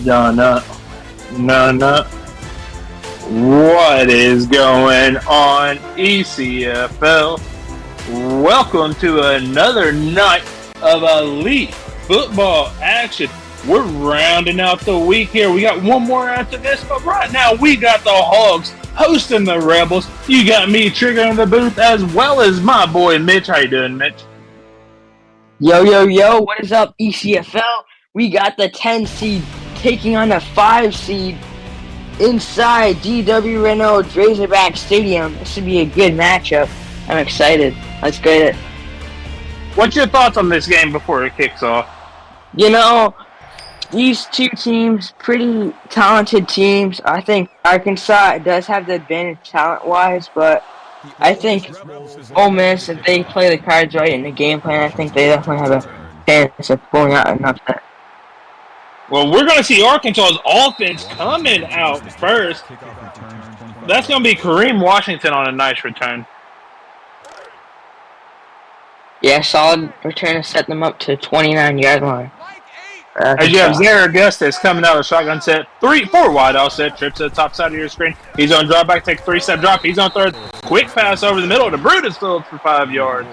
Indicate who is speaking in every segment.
Speaker 1: Donna, Nana. What is going on, ECFL? Welcome to another night of elite football action. We're rounding out the week here. We got one more after this, but right now we got the Hogs hosting the Rebels. You got me triggering the booth as well as my boy Mitch. How you doing, Mitch?
Speaker 2: Yo, what is up, ECFL? We got the 10 seed taking on the 5 seed inside DW Renault Razorback Stadium. This should be a good matchup. I'm excited. Let's get it.
Speaker 1: What's your thoughts on this game before it kicks off?
Speaker 2: You know, these two teams, pretty talented teams. I think Arkansas does have the advantage talent-wise, but I think Ole Miss, if they play the cards right in the game plan, I think they definitely have a chance of pulling out an upset.
Speaker 1: Well, we're going to see Arkansas's offense coming out first. That's going to be Kareem Washington on a nice return.
Speaker 2: Yeah, solid return to set them up to 29-yard line.
Speaker 1: As you have Zara Augustus coming out of the shotgun set, 4 wide out set, trips to the top side of your screen. He's on drop back, take 3-step drop. He's on third, quick pass over the middle to Brutus Phillips for 5 yards.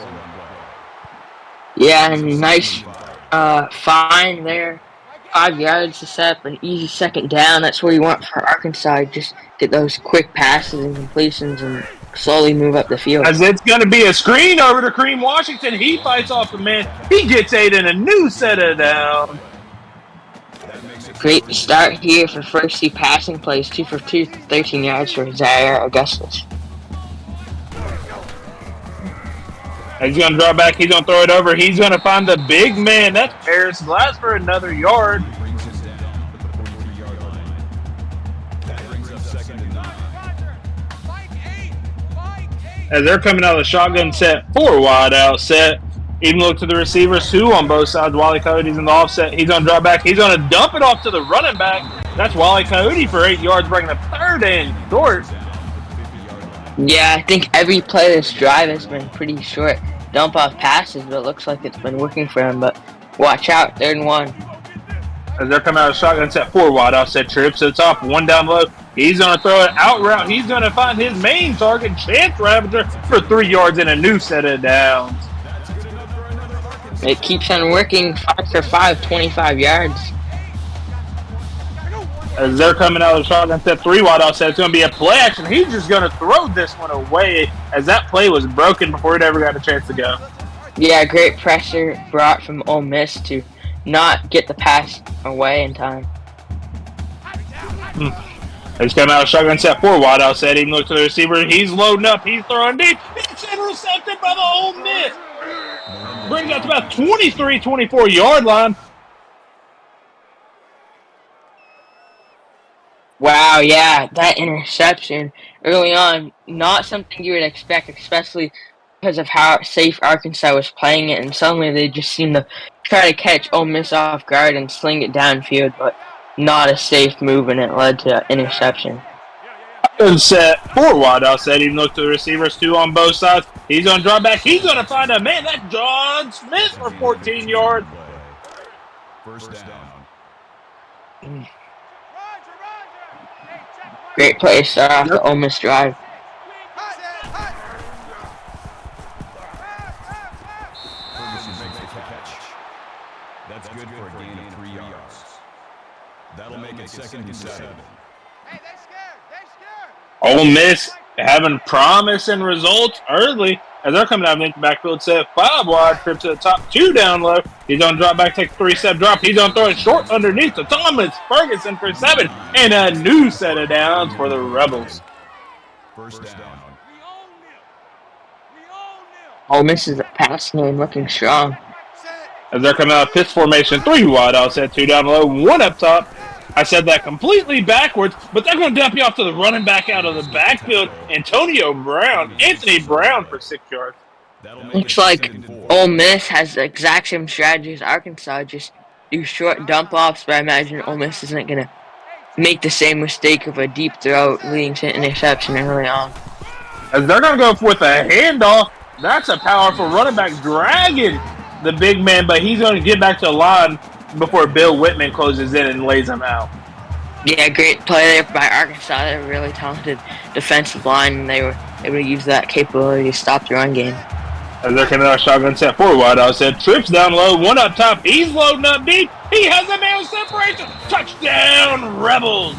Speaker 2: Yeah, and nice find there. 5 yards to set up an easy second down. That's what you want for Arkansas. Just get those quick passes and completions and slowly move up the field.
Speaker 1: As it's going to be a screen over to Kareem Washington. He fights off the man. He gets 8 in a new set of downs.
Speaker 2: Great start here for first C passing plays. 2 for 2, 13 yards for Zara Augustus.
Speaker 1: He's going to draw back. He's going to throw it over. He's going to find the big man. That's Paris Glass for another yard. As they're coming out of the shotgun set, 4 wide out set. Even look to the receivers, 2 on both sides. Wally Coyote's in the offset. He's going to drop back. He's going to dump it off to the running back. That's Wally Coyote for 8 yards, bringing the third and short.
Speaker 2: Yeah, I think every play this drive has been pretty short dump off passes, but it looks like it's been working for him. But watch out, 3rd and 1.
Speaker 1: As they're coming out of shotgun set, 4 wide offset trips to the top, 1 down low. He's going to throw it out route. He's going to find his main target, Chance Ravager, for 3 yards and a new set of downs.
Speaker 2: It keeps on working. 5 for 5, 25 yards.
Speaker 1: As they're coming out of the shotgun set, 3 wide offset, it's going to be a play action. He's just going to throw this one away as that play was broken before it ever got a chance to go.
Speaker 2: Yeah, great pressure brought from Ole Miss to not get the pass away in time.
Speaker 1: He's coming out of shotgun set, 4 wide offset. He looks to the receiver. He's loading up. He's throwing deep. It's intercepted by the Ole Miss. Brings out to about 23, 24-yard line.
Speaker 2: Wow, yeah, that interception early on, not something you would expect, especially because of how safe Arkansas was playing it, and suddenly they just seemed to try to catch Ole Miss off guard and sling it downfield, but not a safe move, and it led to interception.
Speaker 1: Set 4 wide outside. Even look to the receivers, 2 on both sides. He's on drop back. He's going to find a man. That's John Smith for 14 yards.
Speaker 3: First down.
Speaker 2: Great play to start off the Ole Miss drive.
Speaker 3: Ferguson makes the catch. That's good for a gain of 3 yards. That'll make it 2nd and 7.
Speaker 1: Ole Miss having promise and results early as they're coming out of the backfield set, 5 wide, trip to the top, 2 down low. He's on drop back, take a 3-step drop. He's on throw it short underneath to Thomas Ferguson for 7 and a new set of downs for the Rebels.
Speaker 3: First down.
Speaker 2: Ole Miss's pass game looking strong.
Speaker 1: As they're coming out of pitch formation, 3 wide outside, 2 down low, 1 up top. I said that completely backwards, but they're going to dump you off to the running back out of the backfield, Anthony Brown for 6 yards.
Speaker 2: Looks like Ole Miss has the exact same strategy as Arkansas, just do short dump offs, but I imagine Ole Miss isn't going to make the same mistake of a deep throw leading to an interception early on.
Speaker 1: As they're going to go with a handoff, that's a powerful running back dragging the big man, but he's going to get back to the line before Bill Whitman closes in and lays him out.
Speaker 2: Yeah, great play there by Arkansas. They're a really talented defensive line, and they were able to use that capability to stop the run game.
Speaker 1: As they're coming out shotgun set four wide out said, trips down low, one up top, he's loading up deep, he has a man separation, touchdown Rebels!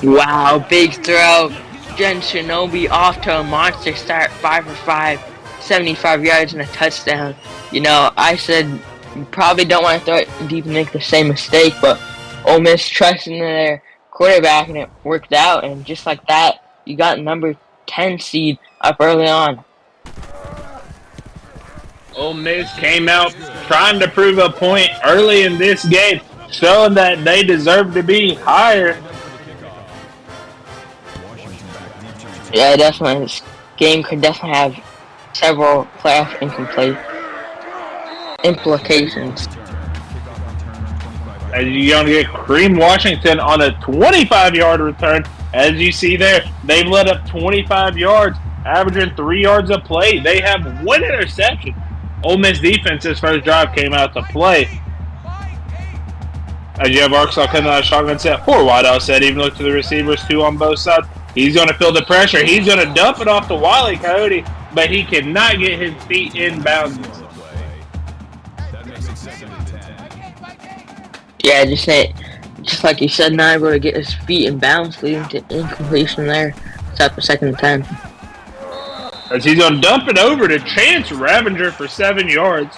Speaker 2: Wow, big throw. Jen Shinobi off to a monster start, 5 for 5, 75 yards and a touchdown. You know, I said you probably don't want to throw it deep and make the same mistake, but Ole Miss trusted in their quarterback and it worked out. And just like that, you got number 10 seed up early on.
Speaker 1: Ole Miss came out trying to prove a point early in this game, showing that they deserve to be higher.
Speaker 2: Yeah, definitely. This game could definitely have several playoff implications.
Speaker 1: As you're going to get Kareem Washington on a 25-yard return. As you see there, they've let up 25 yards, averaging 3 yards a play. They have 1 interception. Ole Miss defense's first drive came out to play. As you have Arkansas coming out of shotgun set 4 wide out set, even look to the receivers, 2 on both sides. He's going to feel the pressure. He's going to dump it off to Wile E. Coyote, but he cannot get his feet inbounds.
Speaker 2: Yeah, just like you said, not able to get his feet in bounds, leading to incompletion there. Set for 2nd and 10.
Speaker 1: As he's going to dump it over to Chance Ravenger for 7 yards.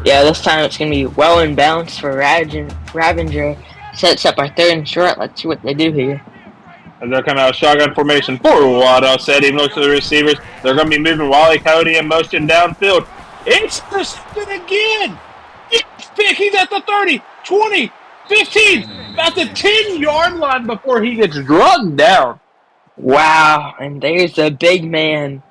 Speaker 2: Yeah, this time it's going to be well in bounds for Ravenger. Sets up our 3rd and short. Let's see what they do here.
Speaker 1: As they're coming out of shotgun formation, 4 wide out set, even looks to the receivers. They're going to be moving Wile E. Coyote in motion downfield. It's intercepted again. Pick, he's at the 30, 20, 15, about the 10-yard line before he gets drugged down.
Speaker 2: Wow, and there's the big man.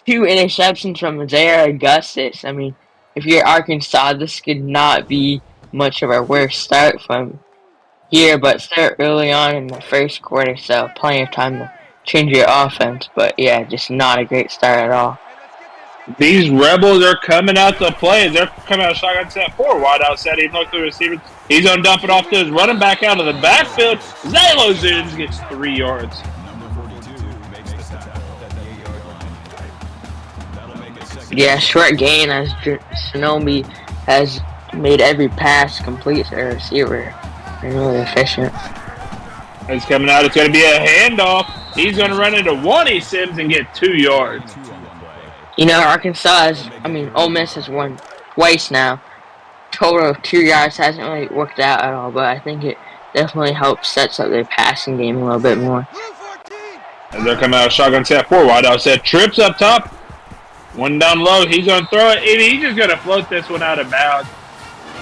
Speaker 2: 2 interceptions from Zaire Augustus. I mean, if you're Arkansas, this could not be much of a worse start from here, but start early on in the first quarter, so plenty of time to change your offense. But yeah, just not a great start at all.
Speaker 1: These Rebels are coming out to play. They're coming out shotgun set 4 wide out set. Even look to the receivers. He's going to dump it off to his running back out of the backfield. Zalo Zooms gets 3 yards.
Speaker 2: Yeah, short gain as Shinobi has made every pass complete to the receiver. They're really efficient.
Speaker 1: He's coming out. It's going to be a handoff. He's going to run into Wani Sims and get 2 yards.
Speaker 2: You know, Ole Miss has won twice now. Total of 2 yards hasn't really worked out at all, but I think it definitely helps sets up their passing game a little bit more.
Speaker 1: As they're coming out of shotgun set 4 wide out set, trips up top. 1 down low. He's going to throw it. He's just going to float this one out of bounds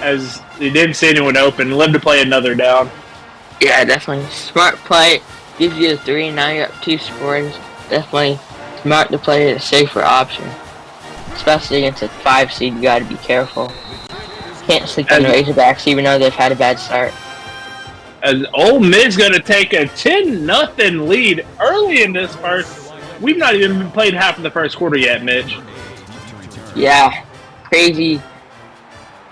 Speaker 1: as he didn't see anyone open. Live to play another down.
Speaker 2: Yeah, definitely. Smart play. Gives you the 3. Now you're up 2 scores. Definitely smart to play a safer option. Especially against a 5 seed, you gotta be careful. Can't sleep on the Razorbacks even though they've had a bad start.
Speaker 1: As Ole Miss going to take a 10-0 lead early in this first. We've not even played half of the first quarter yet, Mitch.
Speaker 2: Yeah, crazy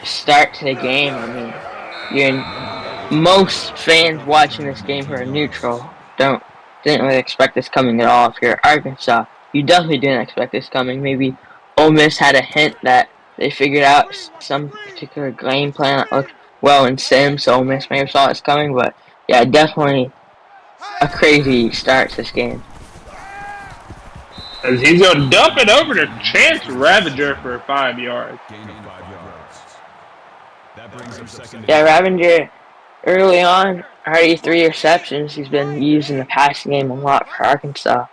Speaker 2: start to the game. I mean, most fans watching this game who are neutral didn't really expect this coming at all. If you're Arkansas, you definitely didn't expect this coming. Maybe Ole Miss had a hint that they figured out some particular game plan that looked well in Sims, so Ole Miss may have saw this coming. But yeah, definitely a crazy start to this game.
Speaker 1: As he's going to dump it over to Chance Ravenger for 5 yards.
Speaker 2: Yeah, Ravenger early on, already 3 receptions. He's been used in the passing game a lot for Arkansas.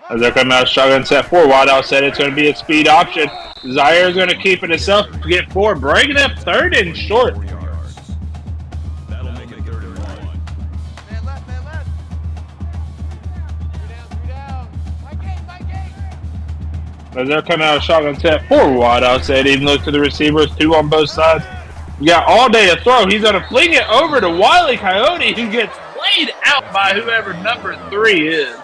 Speaker 1: As they're coming out shotgun set 4 wide out set, it's going to be a speed option. Zaire's going to keep it himself to get 4, breaking up 3rd and short.
Speaker 3: That'll make it 3rd and 1.
Speaker 1: As they're coming out of shotgun set 4 wide out set, even look to the receivers, 2 on both sides. You got all day to throw. He's going to fling it over to Wile E. Coyote, who gets played out by whoever number 3 is.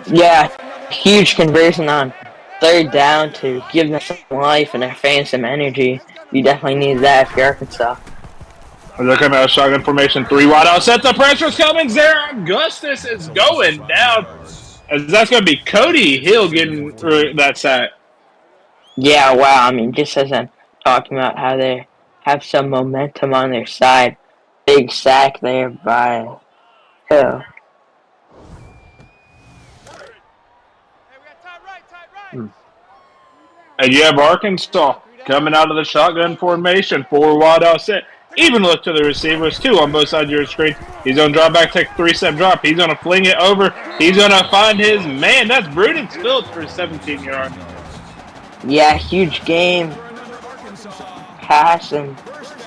Speaker 2: Yeah, huge conversion on third down to give them some life and their fans some energy. You definitely need that if you're Arkansas.
Speaker 1: They're coming out of shotgun formation, 3 wide out. Set the pressure's coming. Zara Augustus is going down. As that's going to be Cody Hill getting that sack.
Speaker 2: Yeah, wow. I mean, just as I'm talking about how they have some momentum on their side, big sack there by Hill.
Speaker 1: And you have Arkansas coming out of the shotgun formation, 4 wide out set. Even look to the receivers, 2 on both sides of your screen. He's going to drop back, take a 3-step drop. He's going to fling it over. He's going to find his man. That's Brutus Phillips for 17 yards.
Speaker 2: Yeah, huge game. Pass and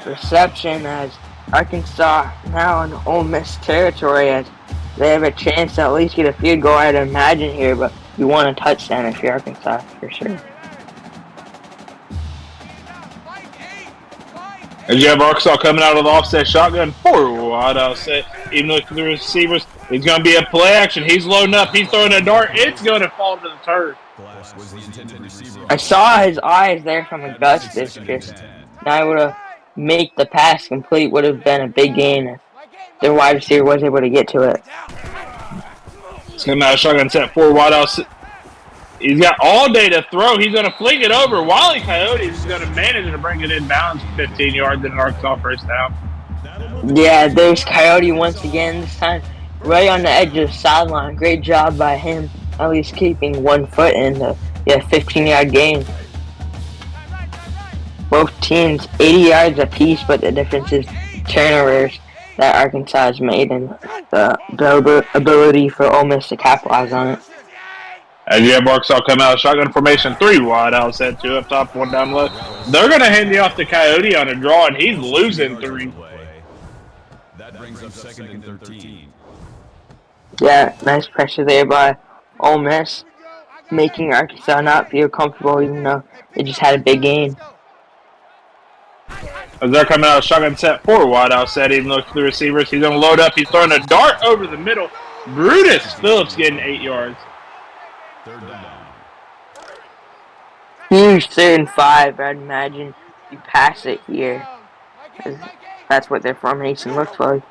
Speaker 2: reception as Arkansas now in Ole Miss territory as they have a chance to at least get a field goal, I'd imagine here, but you want a touchdown if you're Arkansas for sure.
Speaker 1: As you have Arkansas coming out of the offset shotgun, 4 wide offset. Even looking to the receivers, it's going to be a play action. He's loading up. He's throwing a dart. It's going to fall to the turf.
Speaker 2: I saw his eyes there from Augustus. Just not able to make the pass complete would have been a big gain if their wide receiver was able to get to it.
Speaker 1: It's coming out of shotgun set, 4 wide offset. He's got all day to throw. He's going to fling it over. Wally Coyotes is going to manage to bring it in bounds 15 yards in an Arkansas first down.
Speaker 2: Yeah, there's Coyote once again, this time right on the edge of the sideline. Great job by him, at least keeping 1 foot in the 15-yard gain. Both teams 80 yards apiece, but the difference is turnovers that Arkansas has made and the ability for Ole Miss to capitalize on it.
Speaker 1: As you have Arkansas come out of shotgun formation, 3 wide out set, 2 up top, 1 down left. They're going to hand you off to Coyote on a draw, and he's losing 3.
Speaker 3: That brings up 2nd and 13.
Speaker 2: Yeah, nice pressure there by Ole Miss, making Arkansas not feel comfortable even though they just had a big gain.
Speaker 1: As they're coming out of shotgun set, 4 wide out set, even looks to the receivers. He's going to load up. He's throwing a dart over the middle. Brutus Phillips getting 8 yards.
Speaker 3: 3rd down.
Speaker 2: Huge 3rd and 5. I'd imagine you pass it here. That's what their formation looks like.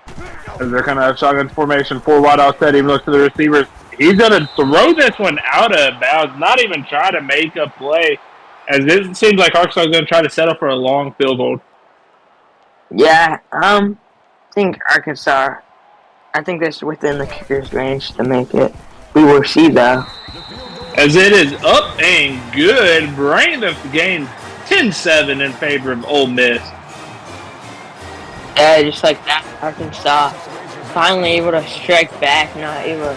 Speaker 1: As they're coming out of shotgun formation, 4 wide out set, even looks to the receivers. He's going to throw this one out of bounds, not even try to make a play. As it seems like Arkansas is going to try to settle for a long field goal.
Speaker 2: Yeah, I think Arkansas, I think that's within the kicker's range to make it. We will see though.
Speaker 1: As it is up and good, bringing the game 10-7 in favor of Ole Miss.
Speaker 2: Yeah, just like that, Arkansas finally able to strike back, not able to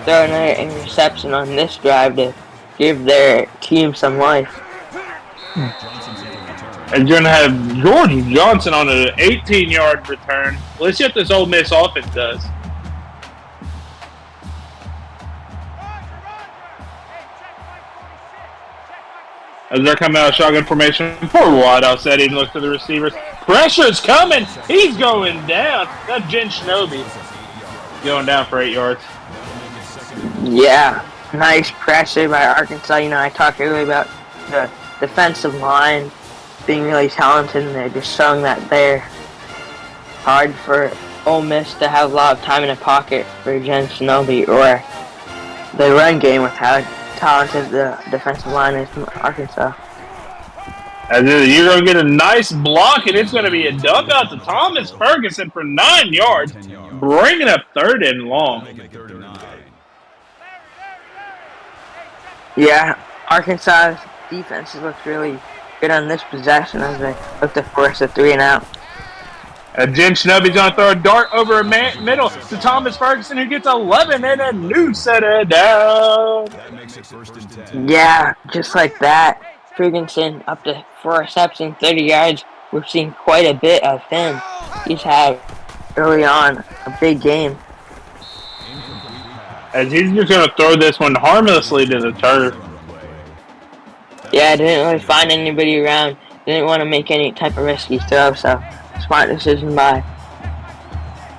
Speaker 2: throw another interception on this drive to give their team some life.
Speaker 1: And you're going to have George Johnson on an 18-yard return. Let's see what this Ole Miss offense does. As they're coming out of shotgun formation, 4 wide outside, even looks to the receivers. Pressure's coming. He's going down. That's Jen Shinobi going down for 8 yards.
Speaker 2: Yeah, nice pressure by Arkansas. You know, I talked earlier about the defensive line being really talented, and they're just showing that there. Hard for Ole Miss to have a lot of time in the pocket for Jen Shinobi or the run game with how talented the defensive line is from Arkansas.
Speaker 1: And then you're going to get a nice block, and it's going to be a dump out to Thomas Ferguson for 9 yards, bringing up 3rd and long.
Speaker 2: Yeah, Arkansas' defense looks really good on this possession as they look to force a 3 and out.
Speaker 1: Jen Shinobi's going to throw a dart over a middle to Thomas Ferguson, who gets 11 and a new set of down.
Speaker 2: Yeah, just like that. Ferguson up to 4 receptions, 30 yards. We've seen quite a bit of him. He's had early on a big game.
Speaker 1: As he's just going to throw this one harmlessly to the turf.
Speaker 2: Yeah, I didn't really find anybody around. Didn't want to make any type of risky throw, so smart decision by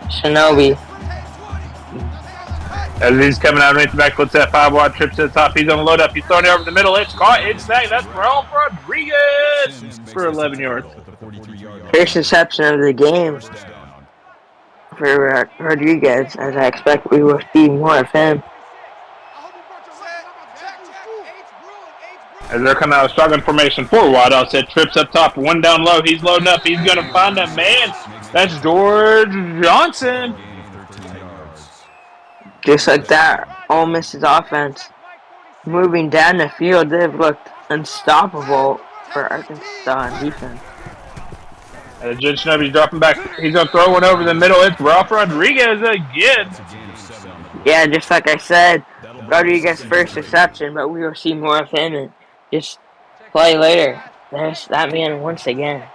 Speaker 2: Shinobi.
Speaker 1: As he's coming out right back, puts that 5 wide, trips to the top. He's on the load up. He's throwing it over the middle. It's caught. It's snagged. That's Ralph Rodriguez for 11 yards.
Speaker 2: First reception of the game for Rodriguez, as I expect we will see more of him.
Speaker 1: As they're coming out of shotgun formation, 4 wide outside, trips up top, 1 down low. He's loading up. He's going to find a man. That's George Johnson.
Speaker 2: Just like that, Ole Miss's offense moving down the field, they've looked unstoppable for Arkansas on defense.
Speaker 1: Jen Shinobi's dropping back. He's going to throw one over the middle. It's Ralph Rodriguez again.
Speaker 2: Yeah, just like I said, Rodriguez first reception, but we will see more of him and just play later. There's that man once again.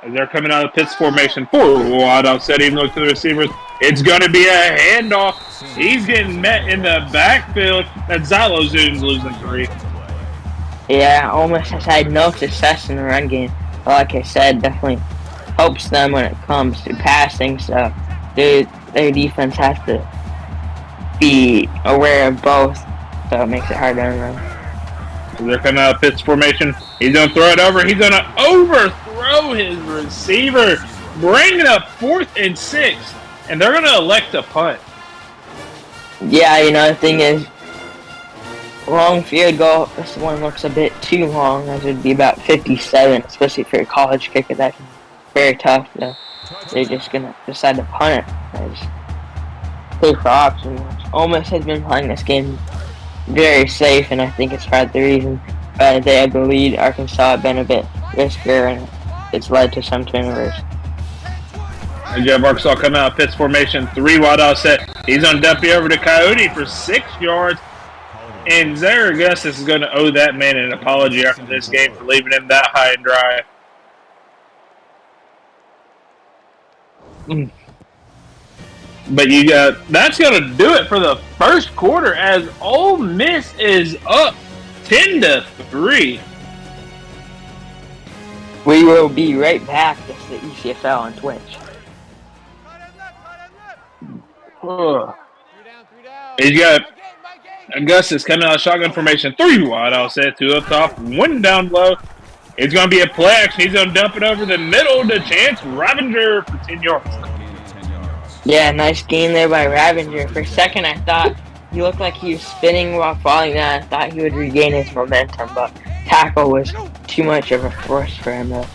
Speaker 1: As they're coming out of the pits formation, 4 wide outside, even look to the receivers. It's going to be a handoff. He's getting met in the backfield. That Xylozoom's losing 3.
Speaker 2: Yeah, Ole Miss has had no success in the run game. But like I said, definitely helps them when it comes to passing. So their defense has to be aware of both. So it makes it hard to run.
Speaker 1: They're coming out of pits formation. He's going to throw it over. He's going to overthrow his receiver, bringing up 4th and 6. And they're going to elect a punt.
Speaker 2: Yeah, the thing is, long field goal, this one looks a bit too long, as it would be about 57, especially for a college kicker. That's very tough. They're just going to decide to punt it. Pay for options. Ole Miss has been playing this game very safe, and I think it's part of the reason they had the lead. Arkansas had been a bit riskier, and it's led to some turnovers.
Speaker 1: And Jeff Arkansas coming out of pits formation, 3 wide outset. He's on Duffy over to Coyote for 6 yards. And Zaragoza is going to owe that man an apology after this game for leaving him that high and dry. But that's going to do it for the first quarter as Ole Miss is up 10-3.
Speaker 2: We will be right back. It's the ECFL on Twitch.
Speaker 1: He's got Augustus coming out of shotgun formation. 3 wide, I'll say. 2 up top, 1 down low. It's going to be a play action. He's going to dump it over the middle to Chance Ravenger for 10 yards.
Speaker 2: Yeah, nice gain there by Ravenger. For a second, I thought he looked like he was spinning while falling down. I thought he would regain his momentum, but tackle was too much of a force for him, though.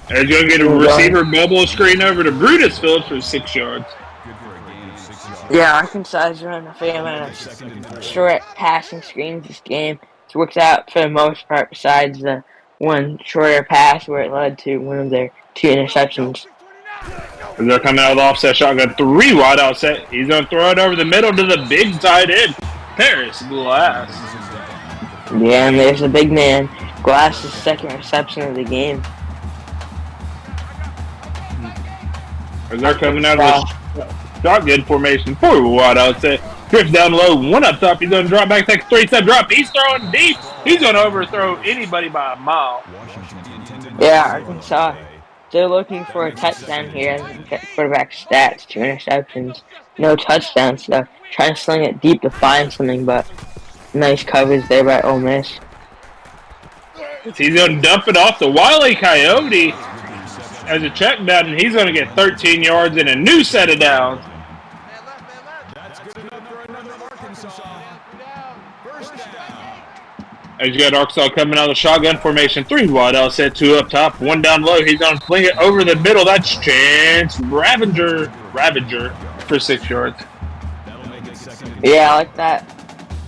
Speaker 1: They're going to get a receiver bubble screen over to Brutus Phillips for 6 yards.
Speaker 2: Yeah, Arkansas is running a fair amount of short passing screens this game. It's worked out for the most part, besides the one shorter pass where it led to one of their 2 interceptions.
Speaker 1: They're coming out of the offset shotgun, 3 wide outset. He's going to throw it over the middle to the big tight end, Paris Glass.
Speaker 2: Yeah, and there's the big man. Glass's second reception of the game.
Speaker 1: They're coming out of the shotgun formation, 4 wide outset. Drifts down low, 1 up top. He's going to drop back, take a 3-step drop. He's throwing deep. He's going to overthrow anybody by a mile.
Speaker 2: Yeah, Arkansas. They're looking for a touchdown here. Quarterback stats, 2 interceptions, no touchdowns. So trying to sling it deep to find something, but nice coverage there by Ole Miss.
Speaker 1: He's going to dump it off the Wiley Coyote as a check down, and he's going to get 13 yards and a new set of downs.
Speaker 3: That's good enough for another Arkansas. First down.
Speaker 1: As you got Arkansas coming out of the shotgun formation, 3 wide outset, 2 up top, 1 down low. He's going to fling it over the middle. That's Chance Ravenger for 6 yards.
Speaker 2: Yeah, I like that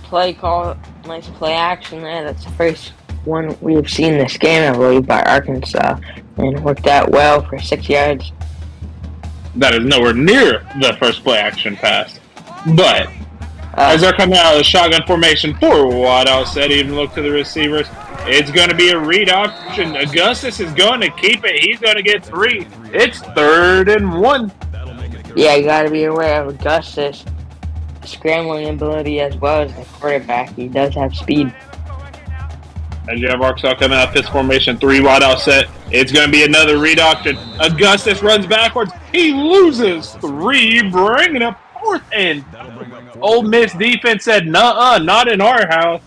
Speaker 2: play call. Nice play action there. That's the first one we've seen this game, I believe, by Arkansas. And it worked out well for 6 yards.
Speaker 1: That is nowhere near the first play action pass. But as they're coming out of the shotgun formation, 4 wide outset, even look to the receivers. It's going to be a read option. Augustus is going to keep it. He's going to get 3. It's 3rd and 1.
Speaker 2: Yeah, you got to be aware of Augustus' scrambling ability as well as the quarterback. He does have speed.
Speaker 1: As you have Arkansas coming out of pits formation, 3 wide outset. It's going to be another read option. Augustus runs backwards. He loses 3, bringing up 4th and Ole Miss defense said, "Nuh-uh, not in our house."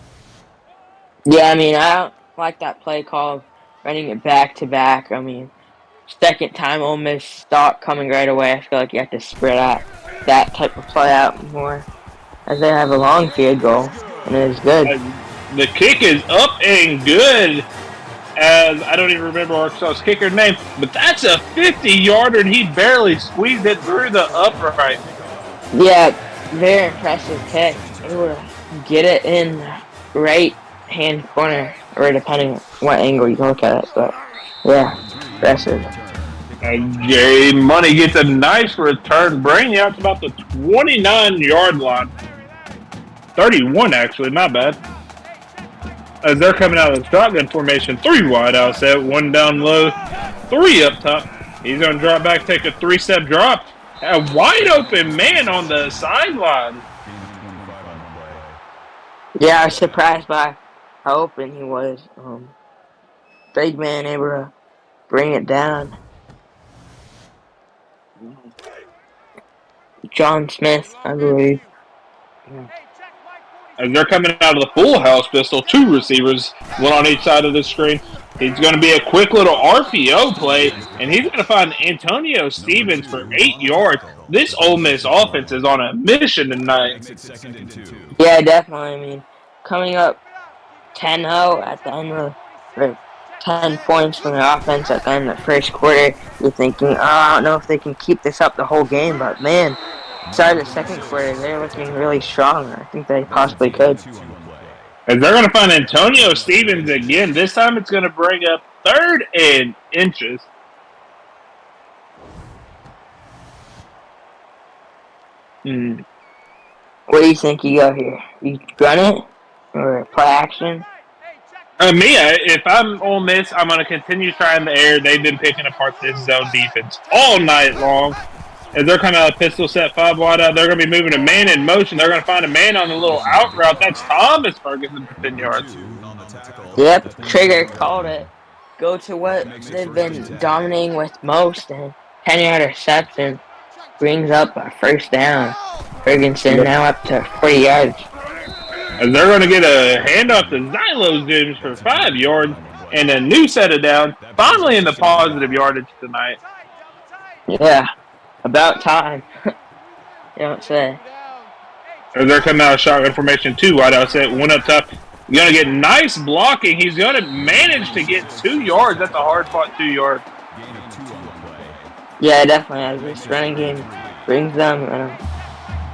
Speaker 2: Yeah, I mean, I don't like that play call of running it back to back. I mean, second time Ole Miss stopped coming right away. I feel like you have to spread out that type of play out more, as they have a long field goal, and it is good.
Speaker 1: The kick is up and good. As I don't even remember Arkansas's kicker's name, but that's a 50-yarder, and he barely squeezed it through the upright.
Speaker 2: Yeah, very impressive kick. Able to get it in right hand corner, or depending what angle you look at it. But yeah, impressive.
Speaker 1: Jay Money gets a nice return, bringing out to about the 29-yard line. 31, actually, not bad. As they're coming out of the shotgun formation, 3 wide out set, 1 down low, 3 up top. He's going to drop back, take a 3-step drop. A wide open man on the sideline.
Speaker 2: Yeah, I was surprised by how open he was. Big man able to bring it down. John Smith, I believe. Yeah.
Speaker 1: As they're coming out of the full house pistol, 2 receivers, 1 on each side of the screen. He's going to be a quick little RPO play, and he's going to find Antonio Stevens for 8 yards. This Ole Miss offense is on a mission tonight.
Speaker 2: Yeah, definitely. I mean, coming up 10-0 at the end of or 10 points from the offense at the end of the first quarter, you're thinking, oh, I don't know if they can keep this up the whole game, but man, started the second quarter, they're looking really strong. I think they possibly could.
Speaker 1: As they're going to find Antonio Stevens again. This time it's going to bring up 3rd and inches.
Speaker 2: What do you think you go here? You run it or play action?
Speaker 1: If I'm Ole Miss, I'm going to continue trying the air. They've been picking apart this zone defense all night long. As they're coming out of pistol set 5 wide out, they're going to be moving a man in motion. They're going to find a man on the little out route. That's Thomas Ferguson for 10 yards.
Speaker 2: Yep, Trigger called it. Go to what they've been dominating with most, and 10-yard reception brings up a 1st down. Ferguson now up to 40 yards.
Speaker 1: As they're going to get a handoff to Xylo Zims for 5 yards and a new set of down. Finally in the positive yardage tonight.
Speaker 2: Yeah, about time. You don't say.
Speaker 1: As they're coming out of shotgun formation, 2 wide out set, 1 up top. He's going to get nice blocking. He's going to manage to get 2 yards. That's a hard-fought 2 yards.
Speaker 2: Yeah, definitely. This running game brings them in a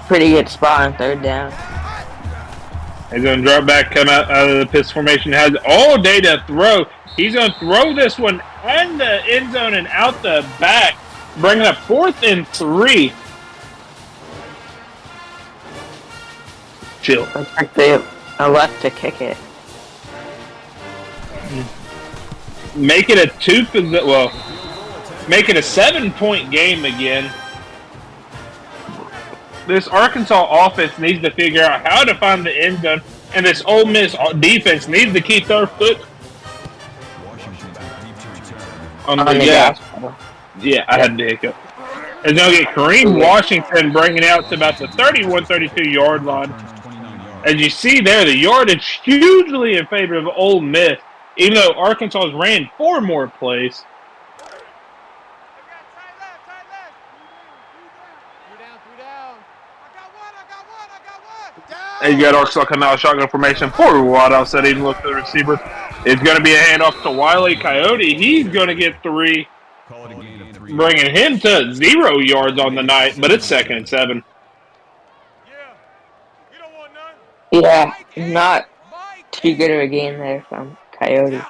Speaker 2: pretty good spot on 3rd down.
Speaker 1: He's going to drop back, come out of the pistol formation, has all day to throw. He's going to throw this one in the end zone and out the back, bringing up 4th and 3. Chill.
Speaker 2: Looks like they left to kick it.
Speaker 1: Make it a 7-point game again. This Arkansas offense needs to figure out how to find the end zone, and this Ole Miss defense needs to keep their foot on the gas. Yeah, I had the hiccup. It's going to get Kareem Washington bringing out to about the 31-32-yard line. As you see there, the yardage hugely in favor of Ole Miss, even though Arkansas ran 4 more plays. And you got Arkansas coming out of shotgun formation, 4 wide outside, even look for the receiver. It's going to be a handoff to Wiley Coyote. He's going to get 3, bringing him to 0 yards on the night, but it's 2nd and 7.
Speaker 2: Yeah, not too good of a game there from Coyote.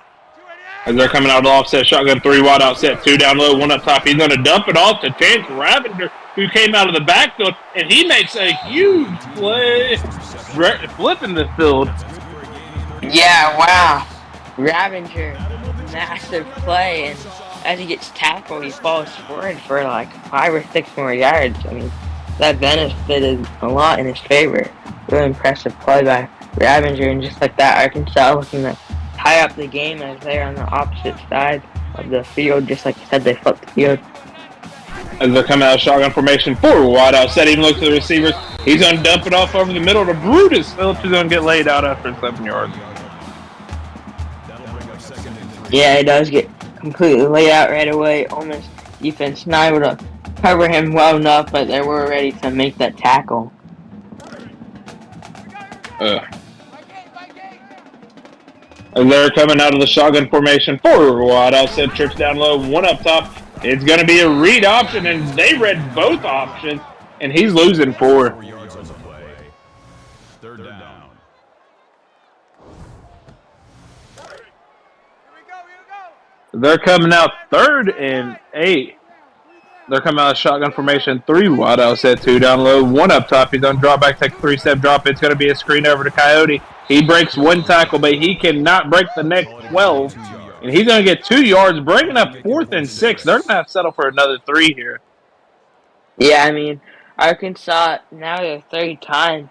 Speaker 1: As they're coming out of the offset, shotgun 3 wide outset, 2 down low, 1 up top. He's going to dump it off to Chance Ravenger, who came out of the backfield, and he makes a huge play, flipping the field.
Speaker 2: Yeah, wow. Ravenger, massive play, and as he gets tackled, he falls forward for like 5 or 6 more yards. I mean, that benefited a lot in his favor. Really impressive play by Ravenger, and just like that, Arkansas looking to tie up the game as they're on the opposite side of the field. Just like you said, they flipped the field.
Speaker 1: As they're coming out of shotgun formation, 4 wide out set. Even look to the receivers. He's going to dump it off over the middle to Brutus. Phillips is going to get laid out after 7 yards.
Speaker 2: Yeah, he does get completely laid out right away. Ole Miss defense not able to cover him well enough, but they were ready to make that tackle.
Speaker 1: As they're coming out of the shotgun formation, 4 wide out set. Trips down low, 1 up top. It's going to be a read option, and they read both options, and he's losing 4.
Speaker 3: Third down.
Speaker 1: They're coming out 3rd and 8. They're coming out of shotgun formation, 3 wide out set, 2 down low, 1 up top. He's on drop back, take a 3-step drop. It's going to be a screen over to Coyote. He breaks 1 tackle, but he cannot break the next 12. And he's going to get 2 yards, bringing up 4th and 6. They're going to have to settle for another 3 here.
Speaker 2: Yeah, I mean, Arkansas, now their 3rd time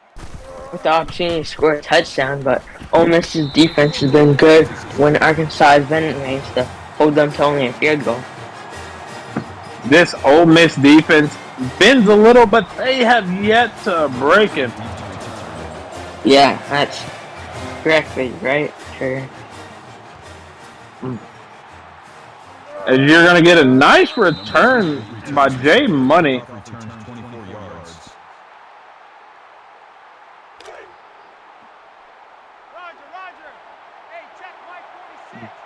Speaker 2: with the opportunity to score a touchdown, but Ole Miss's defense has been good when Arkansas has been in range to hold them to only a field goal.
Speaker 1: This Ole Miss defense bends a little, but they have yet to break him.
Speaker 2: Yeah, that's correct, right? Sure.
Speaker 1: And you're going to get a nice return by Jay Money.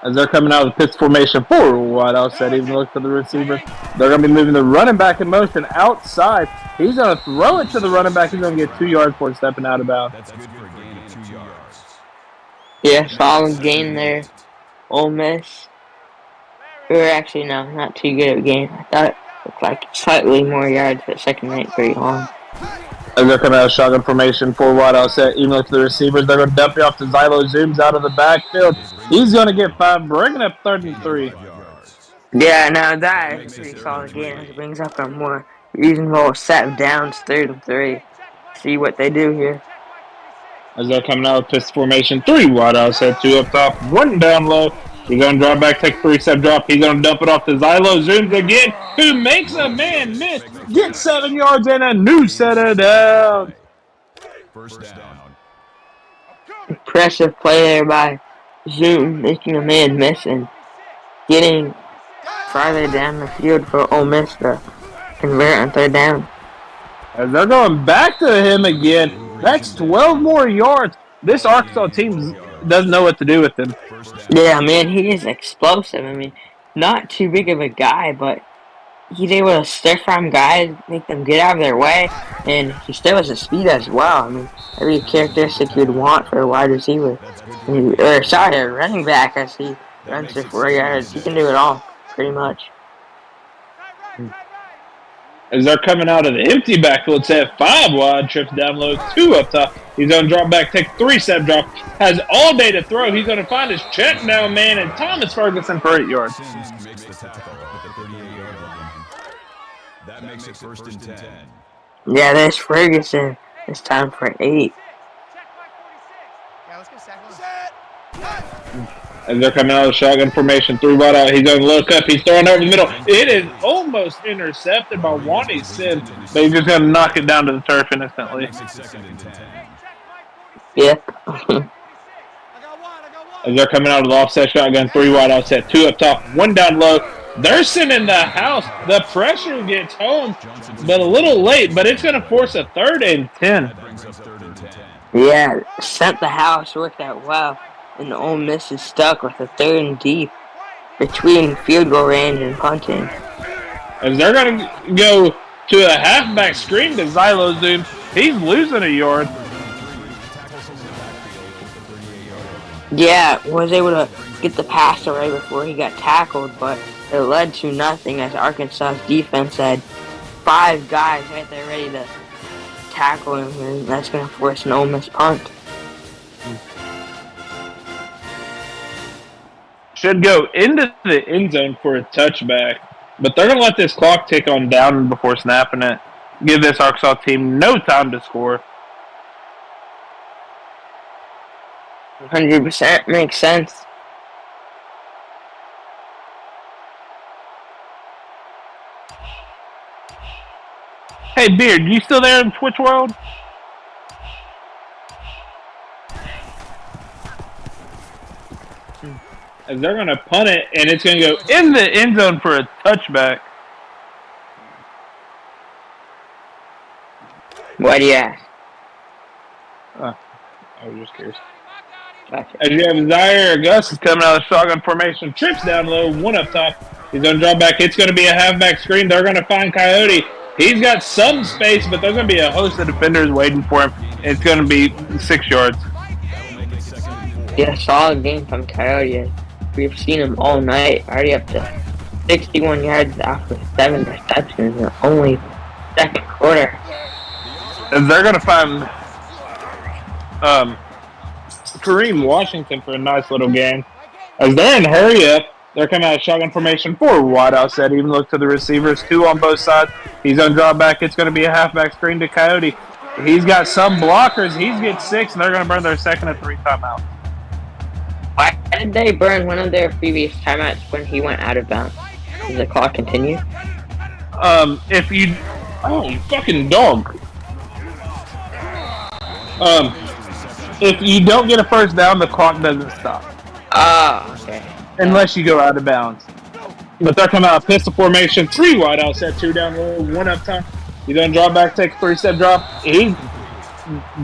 Speaker 1: As they're coming out of the pistol formation, 4 wide outside, even look to the receivers. They're going to be moving the running back in motion outside. He's going to throw it to the running back. He's going to get 2 yards for stepping out of bounds.
Speaker 3: That's good for a gain of 2 yards.
Speaker 2: Yeah, solid gain there. Ole Miss. We were actually, no, not too good at a game. I thought it looked like slightly more yards, but second ain't pretty long.
Speaker 1: As they're coming out of shotgun formation, 4 wide out set, even look to the receivers. They're going to dump it off to Zylo. Zooms out of the backfield. He's going to get 5, bringing up 3rd and 3.
Speaker 2: Yeah, now that is a pretty solid game. It brings up a more reasonable set of downs, 3rd and 3. See what they do here.
Speaker 1: As they're coming out of pistol formation, 3 wide out set, 2 up top, 1 down low. He's going to drop back, take a 3-step drop. He's going to dump it off to Zylo. Zooms again, who makes a man miss. Gets 7 yards and a new set of downs.
Speaker 3: First down.
Speaker 2: Impressive play there by Zoom, making a man miss and getting farther down the field for Ole Miss to convert on 3rd down.
Speaker 1: As they're going back to him again, that's 12 more yards. This Arkansas team doesn't know what to do with him.
Speaker 2: Yeah, man, he is explosive. I mean, not too big of a guy, but he's able to stiff-arm guys, make them get out of their way, and he still has a speed as well. I mean, every characteristic you'd want for a wide receiver. Or, sorry, a running back as he runs for 4 yards. He can do it all, pretty much.
Speaker 1: As they're coming out of the empty backfield, it's at 5 wide, trips down low, 2 up top. He's going to drop back, take a 3-step drop, has all day to throw. He's going to find his check down man, and Thomas Ferguson for 8 yards.
Speaker 3: That makes it 1st and 10.
Speaker 2: Yeah, there's Ferguson. It's time for 8.
Speaker 1: As they're coming out of the shotgun formation, 3 wide out, he's going to look up, he's throwing over the middle. It is almost intercepted by Wani Sid, but he's just going to knock it down to the turf instantly.
Speaker 2: Yep.
Speaker 1: As they're coming out of the offset shotgun, 3 wide out set, 2 up top, 1 down low. They're sending the house. The pressure gets home, but a little late, but it's going to force a 3rd and 10.
Speaker 2: Yeah, sent the house, worked out well. And Ole Miss is stuck with a 3rd and deep between field goal range and punting.
Speaker 1: As they're going to go to a halfback screen to Zylo Zoom, he's losing a yard.
Speaker 2: Yeah, was able to get the pass away before he got tackled, but it led to nothing as Arkansas's defense had 5 guys right there ready to tackle him, and that's going to force an Ole Miss punt.
Speaker 1: Should go into the end zone for a touchback, but they're going to let this clock tick on down before snapping it. Give this Arkansas team no time to score.
Speaker 2: 100% makes sense.
Speaker 1: Hey, Beard, you still there in Twitch World? As they're going to punt it, and it's going to go in the end zone for a touchback.
Speaker 2: Why do you ask?
Speaker 1: I was just curious.
Speaker 2: Gotcha.
Speaker 1: As you have Zaire Augustus coming out of shotgun formation, trips down low, one up top. He's going to drop back. It's going to be a halfback screen. They're going to find Coyote. He's got some space, but there's going to be a host of defenders waiting for him. It's going to be 6 yards.
Speaker 2: Yeah, solid game from Coyote. We've seen him all night, already up to 61 yards after 7 receptions in only second quarter.
Speaker 1: And they're going to find Kareem Washington for a nice little game. As they're in hurry up, they're coming out of shotgun formation. 4 wide outside. Even look to the receivers. 2 on both sides. He's on draw back. It's going to be a halfback screen to Coyote. He's got some blockers. He's get 6, and they're going to burn their second and 3 timeout.
Speaker 2: Why did they burn one of their previous timeouts when he went out of bounds? Does the clock continue?
Speaker 1: If you... Oh, you fucking dog. If you don't get a first down, the clock doesn't stop.
Speaker 2: Ah, okay.
Speaker 1: Unless you go out of bounds. But they're coming out of pistol formation. 3 wide out set, 2 down low, 1 up top. He's going to drop back, take a 3-step drop. He's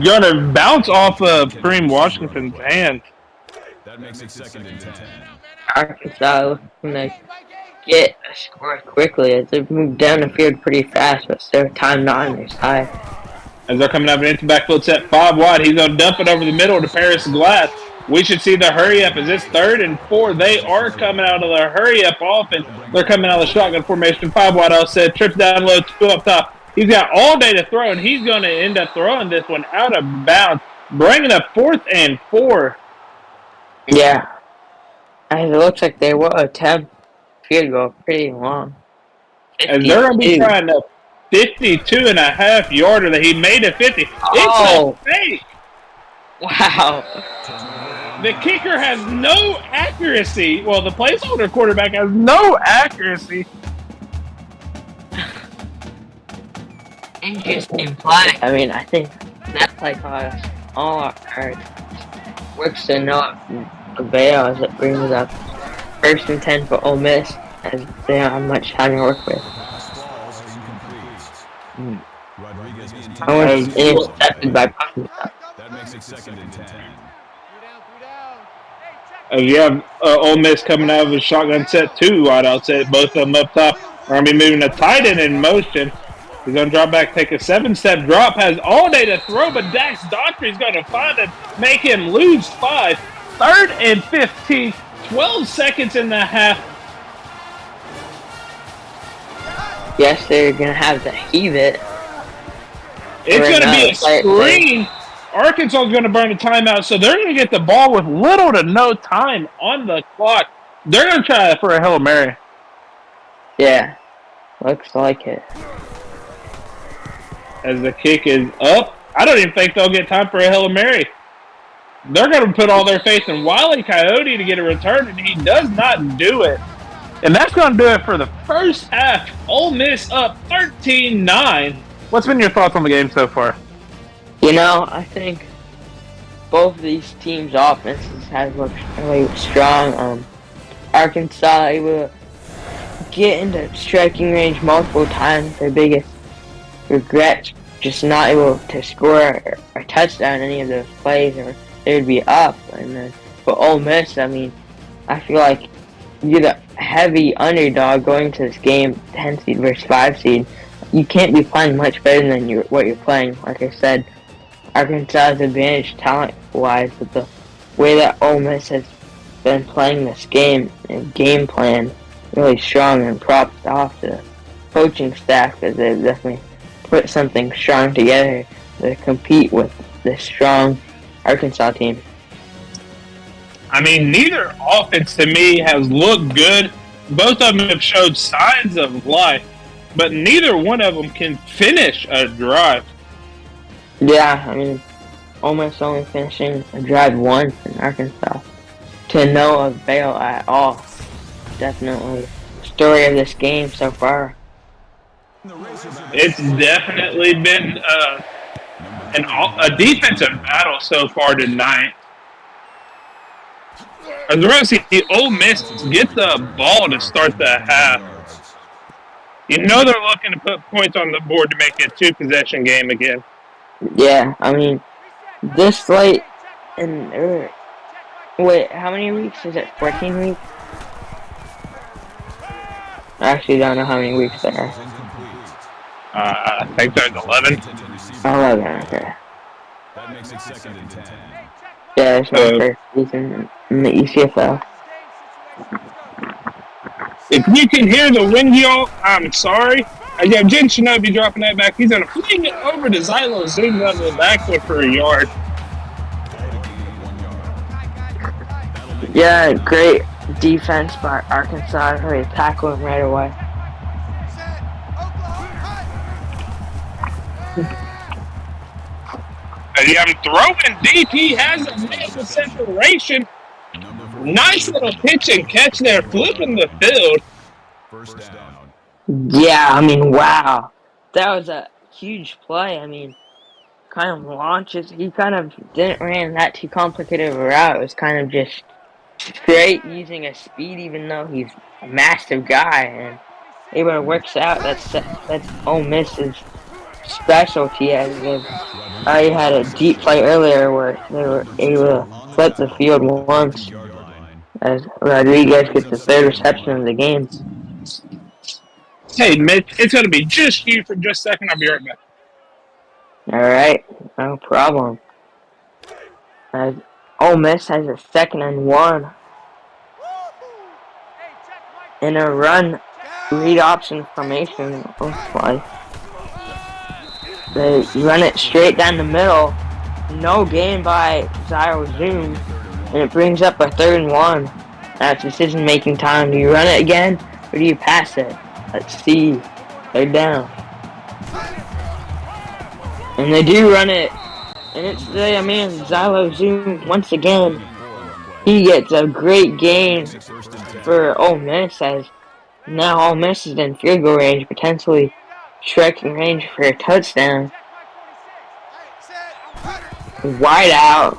Speaker 1: going to bounce off of Kareem Washington's hand.
Speaker 3: That makes it 2nd and 10.
Speaker 2: Arkansas looking to get a score quickly as they've moved down the field pretty fast, but their time not on their side.
Speaker 1: As they're coming up into backfield set 5 wide, he's going to dump it over the middle to Paris Glass. We should see the hurry up as it's 3rd and 4. They are coming out of the hurry up offense. They're coming out of the shotgun formation. 5 wide offset, trips down low, 2 up top. He's got all day to throw, and he's going to end up throwing this one out of bounds, bringing up 4th and 4.
Speaker 2: Yeah. And it looks like they will attempt field goal pretty long.
Speaker 1: And they're going to be trying to 52.5 yarder that he made it 50.
Speaker 2: Oh.
Speaker 1: It's a fake.
Speaker 2: Wow.
Speaker 1: The kicker has no accuracy. Well, the placeholder quarterback has no accuracy.
Speaker 2: Interesting play. I mean, I think that play caught us all off guard. Works to not avail as it brings up 1st and 10 for Ole Miss, as they don't have much time to work with. I was intercepted by Arkansas.
Speaker 3: That makes it 2nd and 10.
Speaker 1: You have Ole Miss coming out of a shotgun set 2 wide out set, both of them up top. We're going to be moving a tight end in motion. He's going to drop back, take a 7-step drop, has all day to throw, but Dax Daughtry's going to find it, make him lose 5. 3rd and 15, 12 seconds in the half.
Speaker 2: Yes, they're going to have to heave it.
Speaker 1: It's going to be a screen. Arkansas is going to burn a timeout, so they're going to get the ball with little to no time on the clock. They're going to try for a Hail Mary.
Speaker 2: Yeah, looks like it.
Speaker 1: As the kick is up, I don't even think they'll get time for a Hail Mary. They're going to put all their faith in Wiley Coyote to get a return, and he does not do it. And that's going to do it for the first half. Ole Miss up 13-9. What's been your thoughts on the game so far?
Speaker 2: You know, I think both of these teams' offenses have looked really strong. Arkansas able to get into striking range multiple times. Their biggest regret just not able to score a touchdown any of those plays, or they would be up. And then for Ole Miss, I mean, I feel like you're the heavy underdog going to this game, 10 seed versus 5 seed. You can't be playing much better than what you're playing. Like I said, Arkansas's advantage talent-wise, but the way that Ole Miss has been playing this game and game plan really strong, and props off to the coaching staff because they've definitely put something strong together to compete with this strong Arkansas team.
Speaker 1: I mean, neither offense to me has looked good. Both of them have showed signs of life, but neither one of them can finish a drive.
Speaker 2: Yeah, I mean, almost only finishing a drive once in Arkansas to no avail at all. Definitely story of this game so far.
Speaker 1: It's definitely been a defensive battle so far tonight. As we're going to see Ole Miss get the ball to start the half. You know they're looking to put points on the board to make it a two-possession game again.
Speaker 2: Yeah, I mean, this late in wait, how many weeks is it? 14 weeks? I actually don't know how many weeks there are.
Speaker 1: I think there's 11.
Speaker 2: 11, okay.
Speaker 3: That makes it 2nd and 10.
Speaker 2: Yeah, it's my first season in the ECFL.
Speaker 1: If you can hear the wind yell, I'm sorry. I got Jen Shinobi dropping that back. He's going to fling it over to Xylo, zooms out of the backfield for a yard.
Speaker 2: Yeah, great defense by Arkansas. Really tackle him right away.
Speaker 1: I'm throwing deep. He has a man with separation. Nice little pitch and catch there, flipping the field.
Speaker 3: First down.
Speaker 2: Yeah, I mean, wow. That was a huge play. I mean, kind of launches. He kind of didn't ran that too complicated of a route. It was kind of just straight using a speed, even though he's a massive guy, and able to works out. That's Ole Miss's specialty. As they already had a deep play earlier where they were able to flip the field once, as Rodriguez gets the third reception of the game.
Speaker 1: Hey, Mitch, it's going to be just you for just a second. I'll be right back.
Speaker 2: All right, no problem. As Ole Miss has a 2nd and 1 in a run read option formation. Looks like they run it straight down the middle. No gain by Xylo Zoom, and it brings up a 3rd and 1. That's decision-making time. Do you run it again, or do you pass it? Let's see. They're down. And they do run it. And it's the man, Xylo Zoom, once again. He gets a great gain for Ole Miss, as now Ole Miss is in field goal range, potentially striking range for a touchdown. Wide out.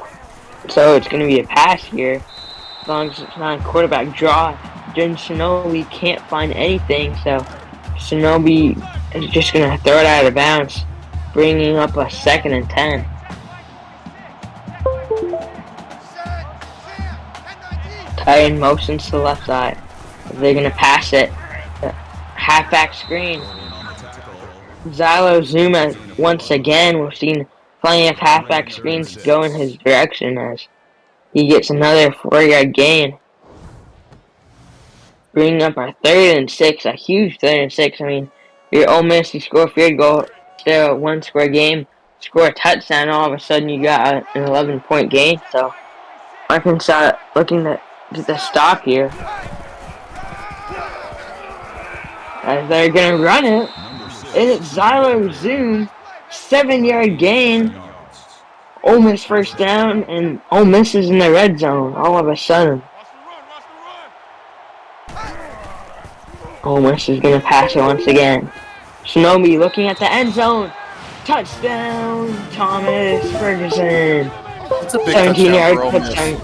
Speaker 2: So it's going to be a pass here. As long as it's not a quarterback draw. Jen Shinobi can't find anything, so Shinobi is just going to throw it out of bounds, bringing up a 2nd and 10. Tight end motions to the left side. They're going to pass it. Halfback screen. Xylo Zuma, once again, we've seen plenty of halfback screens go in his direction as he gets another 4-yard gain. Bringing up our 3rd and 6, a huge 3rd and 6. I mean, your Ole Miss, you score a field goal, still a 1-score game, score a touchdown, all of a sudden you got an 11-point gain. So Arkansas looking to get the stop here, as they're going to run it. And it's Xylo Zoom, 7-yard gain. Ole Miss first down, and Ole Miss is in the red zone all of a sudden. Ole Miss is going to pass it once again. Shinobi looking at the end zone. Touchdown, Thomas Ferguson.
Speaker 4: That's a big
Speaker 2: 17-yard
Speaker 4: touchdown.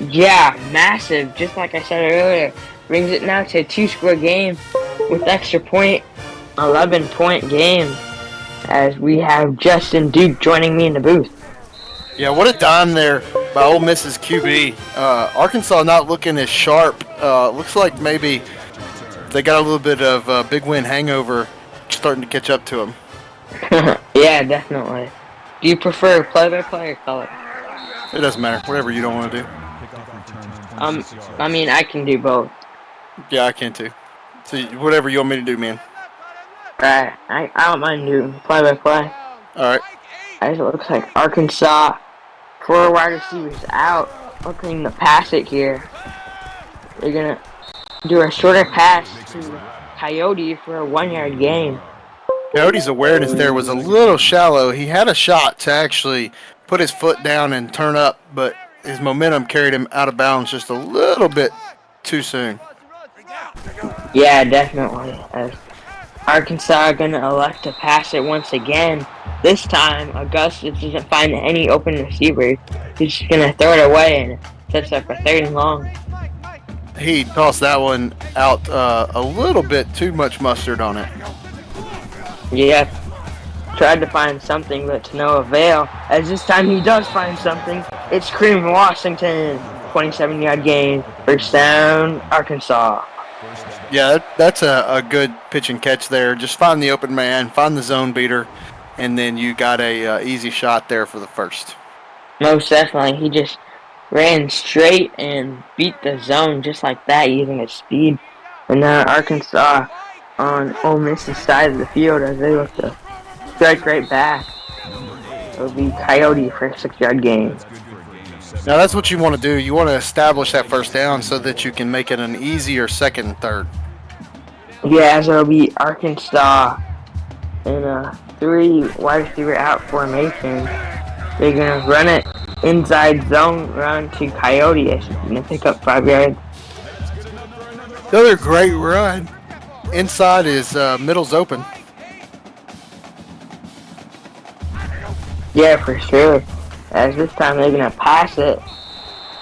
Speaker 2: Yeah, massive. Just like I said earlier, brings it now to a 2-score game with extra point, 11-point game. As we have Justin Duke joining me in the booth.
Speaker 4: Yeah, what a dime there by Ole Miss's QB. Arkansas not looking as sharp. Looks like maybe they got a little bit of big win hangover starting to catch up to them.
Speaker 2: Yeah, definitely. Do you prefer play-by-play or color?
Speaker 4: It doesn't matter. Whatever you don't want to do.
Speaker 2: I mean, I can do both.
Speaker 4: Yeah, I can too. So whatever you want me to do, man.
Speaker 2: Alright, I don't mind doing play-by-play.
Speaker 4: Alright.
Speaker 2: As it looks like Arkansas, 4 wide receivers out, looking to pass it here. They're going to do a shorter pass to Coyote for a 1-yard gain.
Speaker 4: Coyote's awareness there was a little shallow. He had a shot to actually put his foot down and turn up, but his momentum carried him out of bounds just a little bit too soon.
Speaker 2: Yeah, definitely. Arkansas are going to elect to pass it once again. This time, Augustus doesn't find any open receivers. He's just going to throw it away and sets up a 3rd and long.
Speaker 4: He tossed that one out a little bit too much mustard on it.
Speaker 2: Yeah, tried to find something, but to no avail. As this time he does find something, it's Kareem Washington. 27-yard gain, 1st down, Arkansas.
Speaker 4: Yeah, that's a good pitch and catch there. Just find the open man, find the zone beater, and then you got a easy shot there for the 1st.
Speaker 2: Most definitely. He just ran straight and beat the zone just like that using his speed. And now Arkansas on Ole Miss's side of the field as they look to strike right back. It'll be Coyote for a 6-yard gain.
Speaker 4: Now that's what you want to do. You want to establish that 1st down so that you can make it an easier 2nd and 3rd.
Speaker 2: Yeah, as it'll be Arkansas in a 3 wide receiver out formation. They're going to run it inside zone run to Coyote. It's going to pick up 5 yards.
Speaker 4: Another great run. Inside is middle's open.
Speaker 2: Yeah, for sure. As this time they're going to pass it.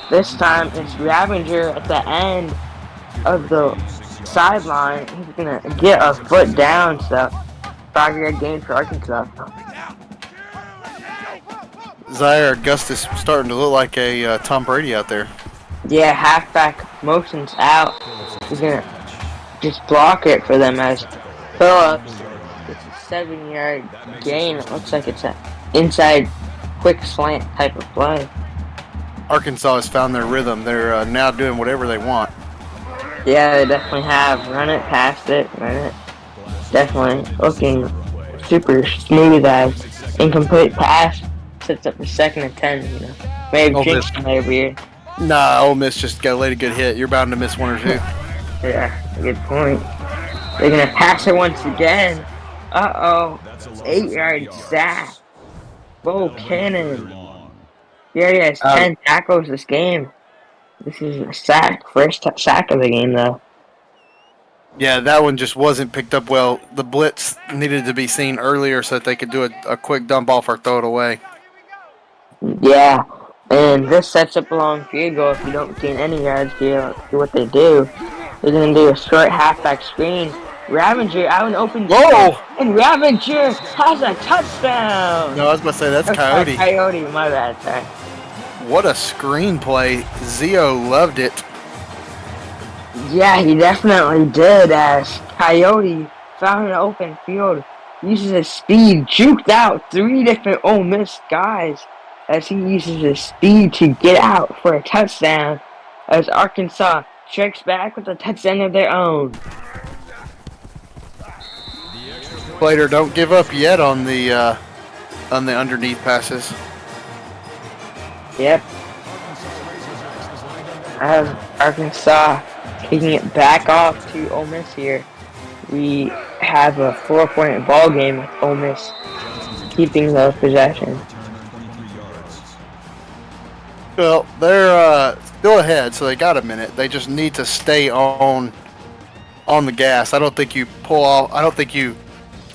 Speaker 2: This time it's Ravager at the end of the sideline. He's going to get a foot down, so 5-yard gain for Arkansas.
Speaker 4: Zaire Augustus starting to look like a Tom Brady out there.
Speaker 2: Yeah, halfback motions out. He's going to just block it for them as Phillips gets a 7-yard gain. It looks like it's an inside quick slant type of play.
Speaker 4: Arkansas has found their rhythm. They're now doing whatever they want.
Speaker 2: Yeah, they definitely have. Run it, pass it, run it. Definitely looking super smooth as incomplete pass sets up for 2nd and 10. You know, maybe jinx there, Beard.
Speaker 4: Nah, Ole Miss just got to lay a good hit. You're bound to miss one or two.
Speaker 2: Yeah, good point. They're gonna pass it once again. 8-yard sack. Bo Cannon. He already has 10 tackles this game. This is a sack, first sack of the game, though.
Speaker 4: Yeah, that one just wasn't picked up well. The blitz needed to be seen earlier so that they could do a quick dump off or throw it away.
Speaker 2: Yeah, and this sets up a long field goal if you don't gain any yards here. See what they do. They're going to do a short halfback screen. Ravager out in open field, and Ravager has a touchdown.
Speaker 4: No, I was going to say that's Coyote.
Speaker 2: Coyote, my bad, sorry.
Speaker 4: What a screenplay. Zio loved it.
Speaker 2: Yeah, he definitely did, as Coyote found an open field, uses his speed, juked out 3 different Ole Miss guys, as he uses his speed to get out for a touchdown, as Arkansas strikes back with a touchdown of their own.
Speaker 4: Slater, don't give up yet on the underneath passes.
Speaker 2: Yep. I have Arkansas taking it back off to Ole Miss here. We have a 4-point ball game with Ole Miss keeping the possession.
Speaker 4: Well, they're still ahead, so they got a minute. They just need to stay on the gas. I don't think you pull off. I don't think you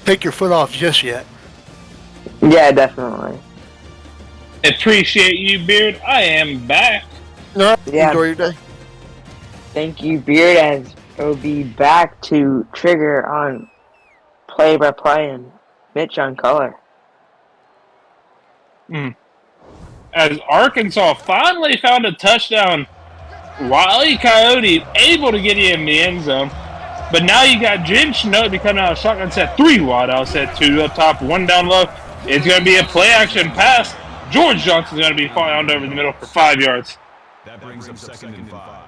Speaker 4: take your foot off just yet.
Speaker 2: Yeah, definitely.
Speaker 1: Appreciate you, Beard. I am back.
Speaker 4: No,
Speaker 2: Yeah.
Speaker 4: enjoy your day.
Speaker 2: Thank you, Beard, as it'll be back to Trigger on play-by-play and Mitch on color.
Speaker 1: As Arkansas finally found a touchdown, Wile Coyote able to get in the end zone. But now you got Jen Snow to come out of shotgun set 3 wide out, set 2 up top, 1 down low. It's going to be a play-action pass. George Johnson's going to be found over the middle for 5 yards.
Speaker 3: That brings up 2nd and 5.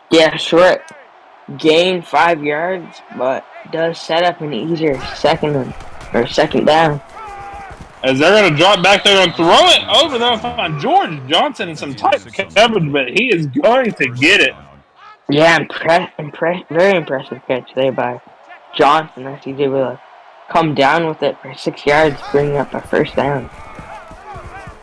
Speaker 2: Yeah, short gain 5 yards, but does set up an easier second down.
Speaker 1: As they're going to drop back there and throw it over there and find George Johnson in some tight coverage, but he is going to get it.
Speaker 2: Yeah, very impressive catch there by Johnson as he's able to come down with it for 6 yards, bringing up a 1st down.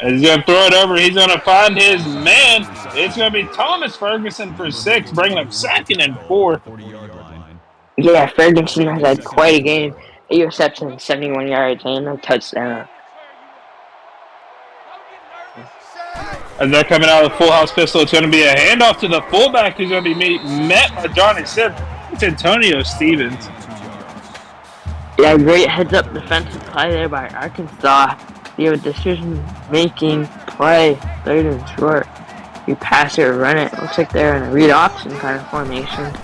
Speaker 1: As he's going to throw it over, he's going to find his man. It's going to be Thomas Ferguson for 6, bringing up 2nd and 4.
Speaker 3: 40-yard line.
Speaker 2: Yeah, Ferguson has had quite a game. 8 receptions, 71 yards, and a touchdown.
Speaker 1: As they're coming out of the full house pistol, it's going to be a handoff to the fullback who's going to be met by Johnny Sims. It's Antonio Stevens.
Speaker 2: Yeah, great heads-up defensive play there by Arkansas. The decision-making play, 3rd and short. You pass it or run it. Looks like they're in a read option kind of formation.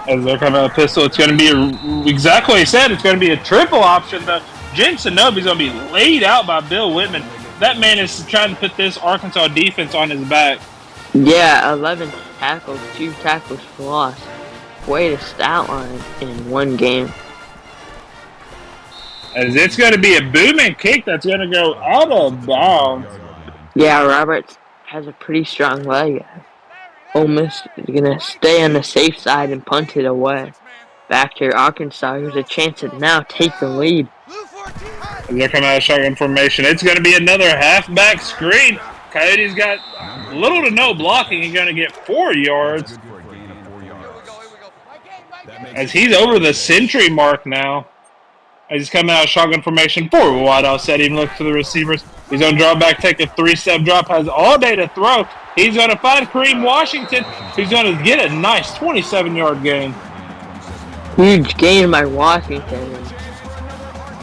Speaker 1: As they're coming out of the pistol, it's going to be exactly what he said. It's going to be a triple option. The James Sanobi's going to be laid out by Bill Whitman. That man is trying to put this Arkansas defense on his back.
Speaker 2: Yeah, 11 tackles, 2 tackles for loss. Quite a stat line in one game.
Speaker 1: As it's going to be a booming kick that's going to go out of bounds.
Speaker 2: Yeah, Roberts has a pretty strong leg. Ole Miss is going to stay on the safe side and punt it away. Back to Arkansas, here's a chance to now take the lead.
Speaker 1: As they're coming out of shotgun formation, it's going to be another halfback screen. Coyotes got little to no blocking. He's going to get 4 yards. As he's over the century mark now. As he's coming out of shotgun formation, 4 wide out set. Even look to the receivers. He's going to drop back, take a 3-step drop. Has all day to throw. He's going to find Kareem Washington. He's going to get a nice 27-yard gain.
Speaker 2: Huge gain by Washington.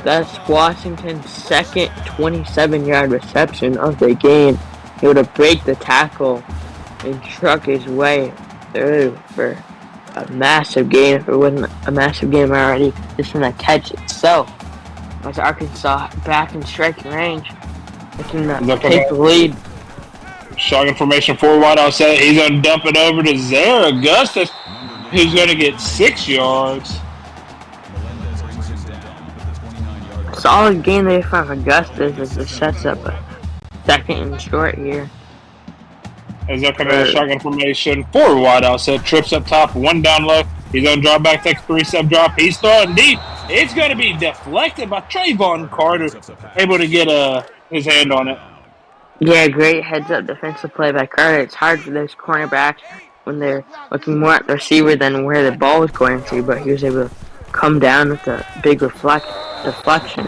Speaker 2: That's Washington's second 27-yard reception of the game. He would have break the tackle and truck his way through for a massive gain. If it wasn't a massive game already, just from the catch itself. As Arkansas back in striking range, looking to take the lead.
Speaker 1: Shotgun formation, 4 wide out set. He's going to dump it over to Zara Augustus, who's going to get 6 yards.
Speaker 2: Solid game there from Augustus as it sets up a 2nd and short here.
Speaker 1: As they're coming out of shotgun formation, 4 wide out set, trips up top, 1 down low. He's going to drop back, take a 3-step drop. He's throwing deep. It's going to be deflected by Trayvon Carter, able to get his hand on it.
Speaker 2: Yeah, great heads-up defensive play by Carter. It's hard for those cornerbacks when they're looking more at the receiver than where the ball is going to, but he was able to come down with a big deflection.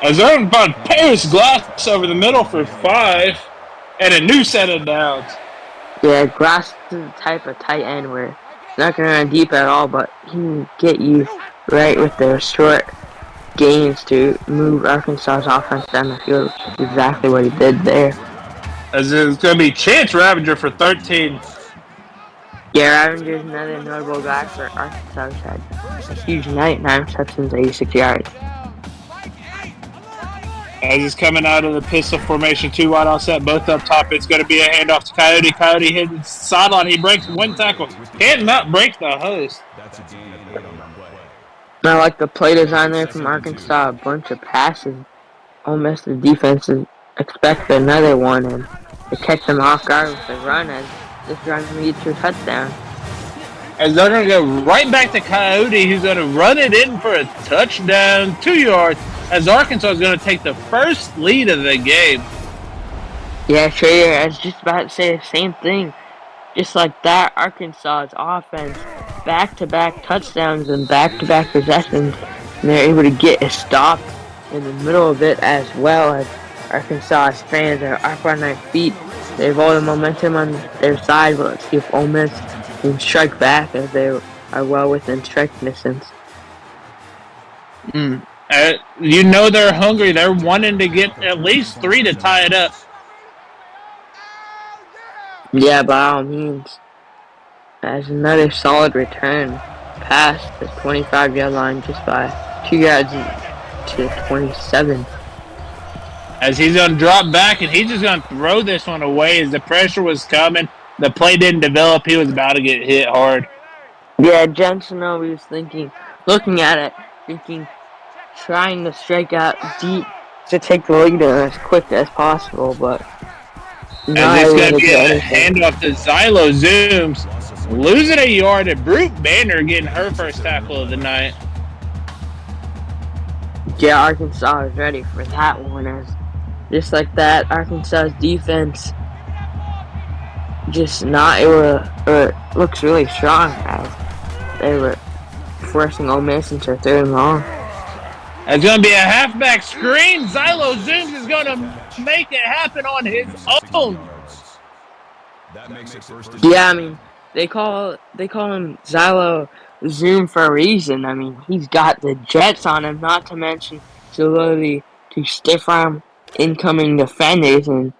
Speaker 1: As they're going to find Paris Glass over the middle for 5 and a new set of downs.
Speaker 2: Yeah, Glass is the type of tight end where he's not going to run deep at all, but he can get you right with the short gains to move Arkansas's offense down the field, which is exactly what he did there.
Speaker 1: As it's going to be Chance Ravager for 13.
Speaker 2: Yeah, Ravenger's another notable guy for Arkansas. He's had a huge night, 9 receptions, 86 yards.
Speaker 1: As he's coming out of the pistol formation, 2 wide out set, both up top. It's going to be a handoff to Coyote. Coyote hits the sideline. He breaks 1 tackle. Cannot break the host.
Speaker 2: I like the play design there from Arkansas. A bunch of passes. Ole Miss the defense expect another one, and they catch them off guard with the run as this run leads to a touchdown.
Speaker 1: As they're going to go right back to Coyote, who's going to run it in for a touchdown, 2 yards, as Arkansas is going to take the first lead of the game.
Speaker 2: Yeah, Trader, I was just about to say the same thing. Just like that, Arkansas's offense, back-to-back touchdowns and back-to-back possessions, and they're able to get a stop in the middle of it as well as Arkansas's fans are up on their feet. They have all the momentum on their side, but let's see if Ole Miss can strike back as they are well within striking distance.
Speaker 1: You know they're hungry. They're wanting to get at least 3 to tie it up.
Speaker 2: Yeah, by all means. As another solid return past the 25-yard line just by 2 yards to 27.
Speaker 1: As he's going to drop back, and he's just going to throw this one away as the pressure was coming. The play didn't develop. He was about to get hit hard.
Speaker 2: Yeah, Jensen was looking at it, trying to strike out deep to take the lead as quick as possible, but
Speaker 1: and it's going to be a handoff to Xylo Zooms, losing a yard, and Brute Banner getting her first tackle of the night.
Speaker 2: Yeah, Arkansas is ready for that one. As just like that, Arkansas's defense just not able to, or looks really strong as they were forcing Ole Miss into 3rd and long.
Speaker 1: It's going to be a halfback screen. Xylo Zooms is going to make it happen on his own.
Speaker 3: That makes it first and
Speaker 2: Yeah, I mean, they call him Xylo Zoom for a reason. I mean, he's got the jets on him, not to mention his ability to stiff arm incoming defenders and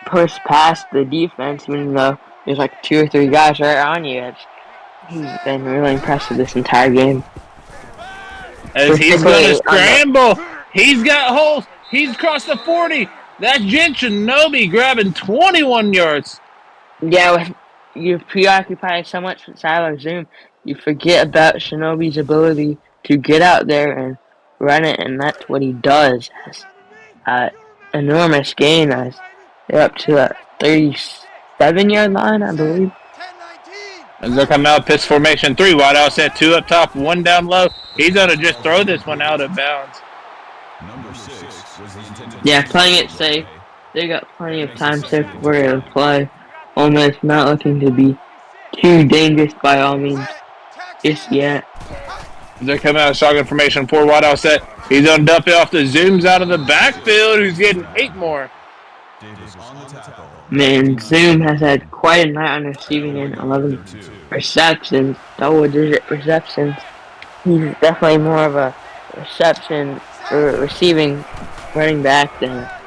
Speaker 2: push past the defense, even though there's like 2 or 3 guys right on you. He's been really impressive this entire game.
Speaker 1: As he's going to scramble. He's got holes. He's crossed the 40. That's Jen Shinobi grabbing 21 yards.
Speaker 2: Yeah, you're preoccupied so much with Xylo Zoom, you forget about Shinobi's ability to get out there and run it, and that's what he does. Enormous gain. They're up to a 37-yard line, I believe.
Speaker 1: As they're coming out, pitch formation 3 wide out set, 2 up top, 1 down low. He's going to just throw this one out of bounds.
Speaker 2: Yeah, playing it safe. They got plenty of time safe for to play. Ole Miss not looking to be too dangerous by all means just yet.
Speaker 1: As they're coming out of shotgun formation 4 wide out set. He's going to dump it off the Zooms out of the backfield, who's getting 8 more.
Speaker 2: Man, Zoom has had quite a night on receiving in 11 receptions, double-digit receptions. He's definitely more of a receiving running back than a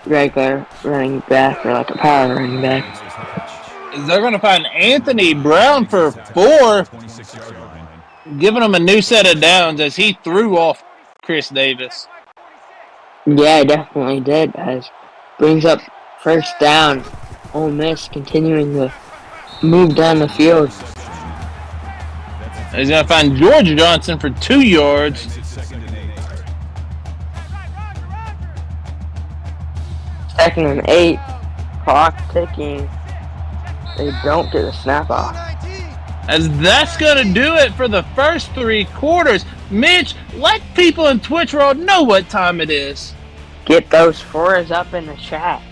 Speaker 2: regular running back or like a power running back.
Speaker 1: They're going to find Anthony Brown for 4, giving him a new set of downs as he threw off Chris Davis.
Speaker 2: Yeah, he definitely did. As brings up first down. Ole Miss continuing to move down the field.
Speaker 1: He's going to find George Johnson for 2 yards.
Speaker 2: 2nd and 8. Clock ticking. They don't get a snap off.
Speaker 1: As that's going to do it for the first 3 quarters. Mitch, let people in Twitch World know what time it is.
Speaker 2: Get those 4s up in the chat.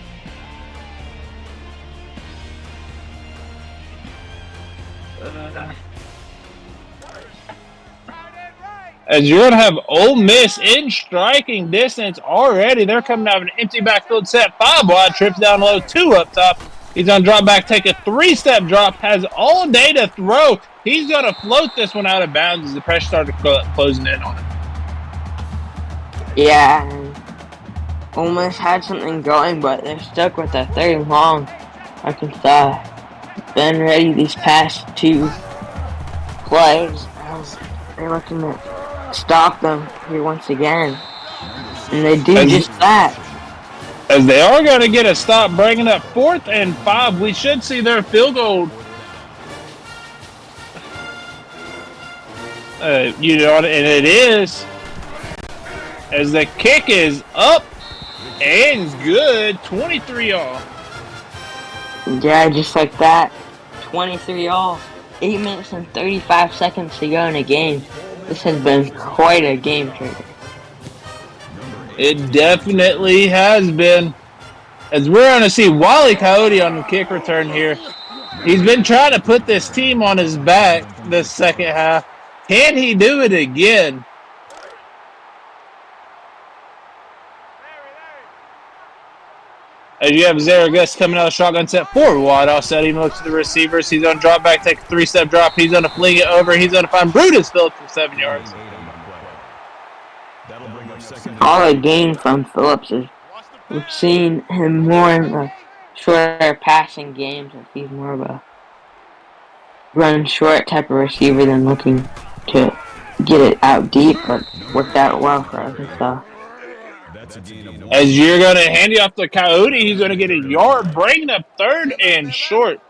Speaker 1: As you're going to have Ole Miss in striking distance already. They're coming out of an empty backfield set. 5 wide, trips down low, 2 up top. He's going to drop back, take a 3-step drop, has all day to throw. He's going to float this one out of bounds as the pressure started closing in on him.
Speaker 2: Yeah, Ole Miss had something going, but they're stuck with that 3rd and long. Arkansas been ready these past 2 plays. They're looking to stop them here once again. And they do just that.
Speaker 1: As they are going to get a stop, bringing up 4th and 5. We should see their field goal. And it is. As the kick is up and good. 23-all.
Speaker 2: Yeah, just like that. 23-all. 8 minutes and 35 seconds to go in a game. This has been quite a game changer.
Speaker 1: It definitely has been. As we're going to see Wally Coyote on the kick return here. He's been trying to put this team on his back this second half. Can he do it again? As you have Zaragoza coming out of the shotgun set 4 wide offset. He looks at the receivers. He's going to drop back, take a 3-step drop. He's going to fling it over. He's going to find Brutus Phillips for 7 yards.
Speaker 2: All a gain from Phillips is we've seen him more in the shorter passing games. He's more of a run short type of receiver than looking to get it out deep, but worked out well for Arkansas.
Speaker 1: As you're going to hand it off to Coyote, he's going to get a yard, bringing up 3rd and short.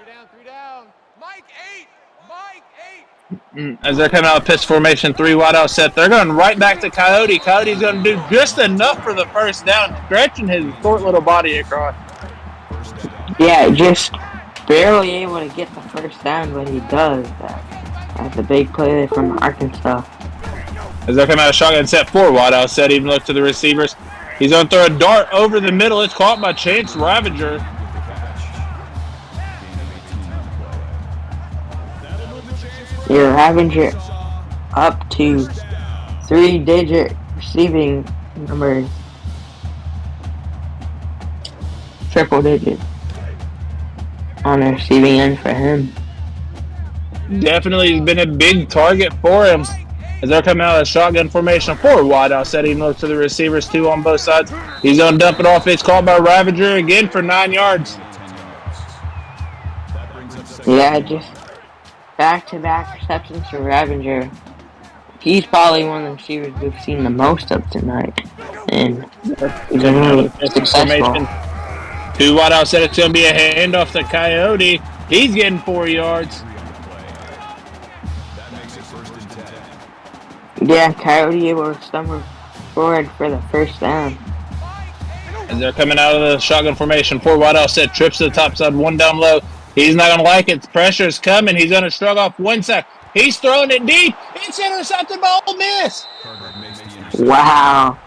Speaker 5: 3 down. Mike 8.
Speaker 1: As they're coming out of pitch formation, 3 wide out set, they're going right back to Coyote. Coyote's going to do just enough for the first down, stretching his short little body across.
Speaker 2: Yeah, just barely able to get the first down, but he does. That's a big play from Arkansas.
Speaker 1: As they're coming out of shotgun set 4 wide out set, even look to the receivers. He's going to throw a dart over the middle. It's caught by Chance Ravager.
Speaker 2: Your Ravager up to 3-digit receiving numbers. Triple digit on the receiving end for him.
Speaker 1: Definitely has been a big target for him. As they're coming out of the shotgun formation, 4 wide out set. He looks to the receivers, 2 on both sides. He's going to dump it off. It's called by Ravager again for 9 yards.
Speaker 2: Yeah, just back-to-back receptions for Ravager. He's probably one of the receivers we've seen the most of tonight. And he's been really successful.
Speaker 1: 2 wide out set. It's going to be a handoff to Coyote. He's getting 4 yards.
Speaker 2: Yeah, Coyote able to stumble forward for the first down.
Speaker 1: As they're coming out of the shotgun formation, 4 wide out set. Trips to the top side, 1 down low. He's not going to like it. Pressure's coming. He's going to shrug off 1 sack. He's throwing it deep. It's intercepted by Ole Miss.
Speaker 2: Wow.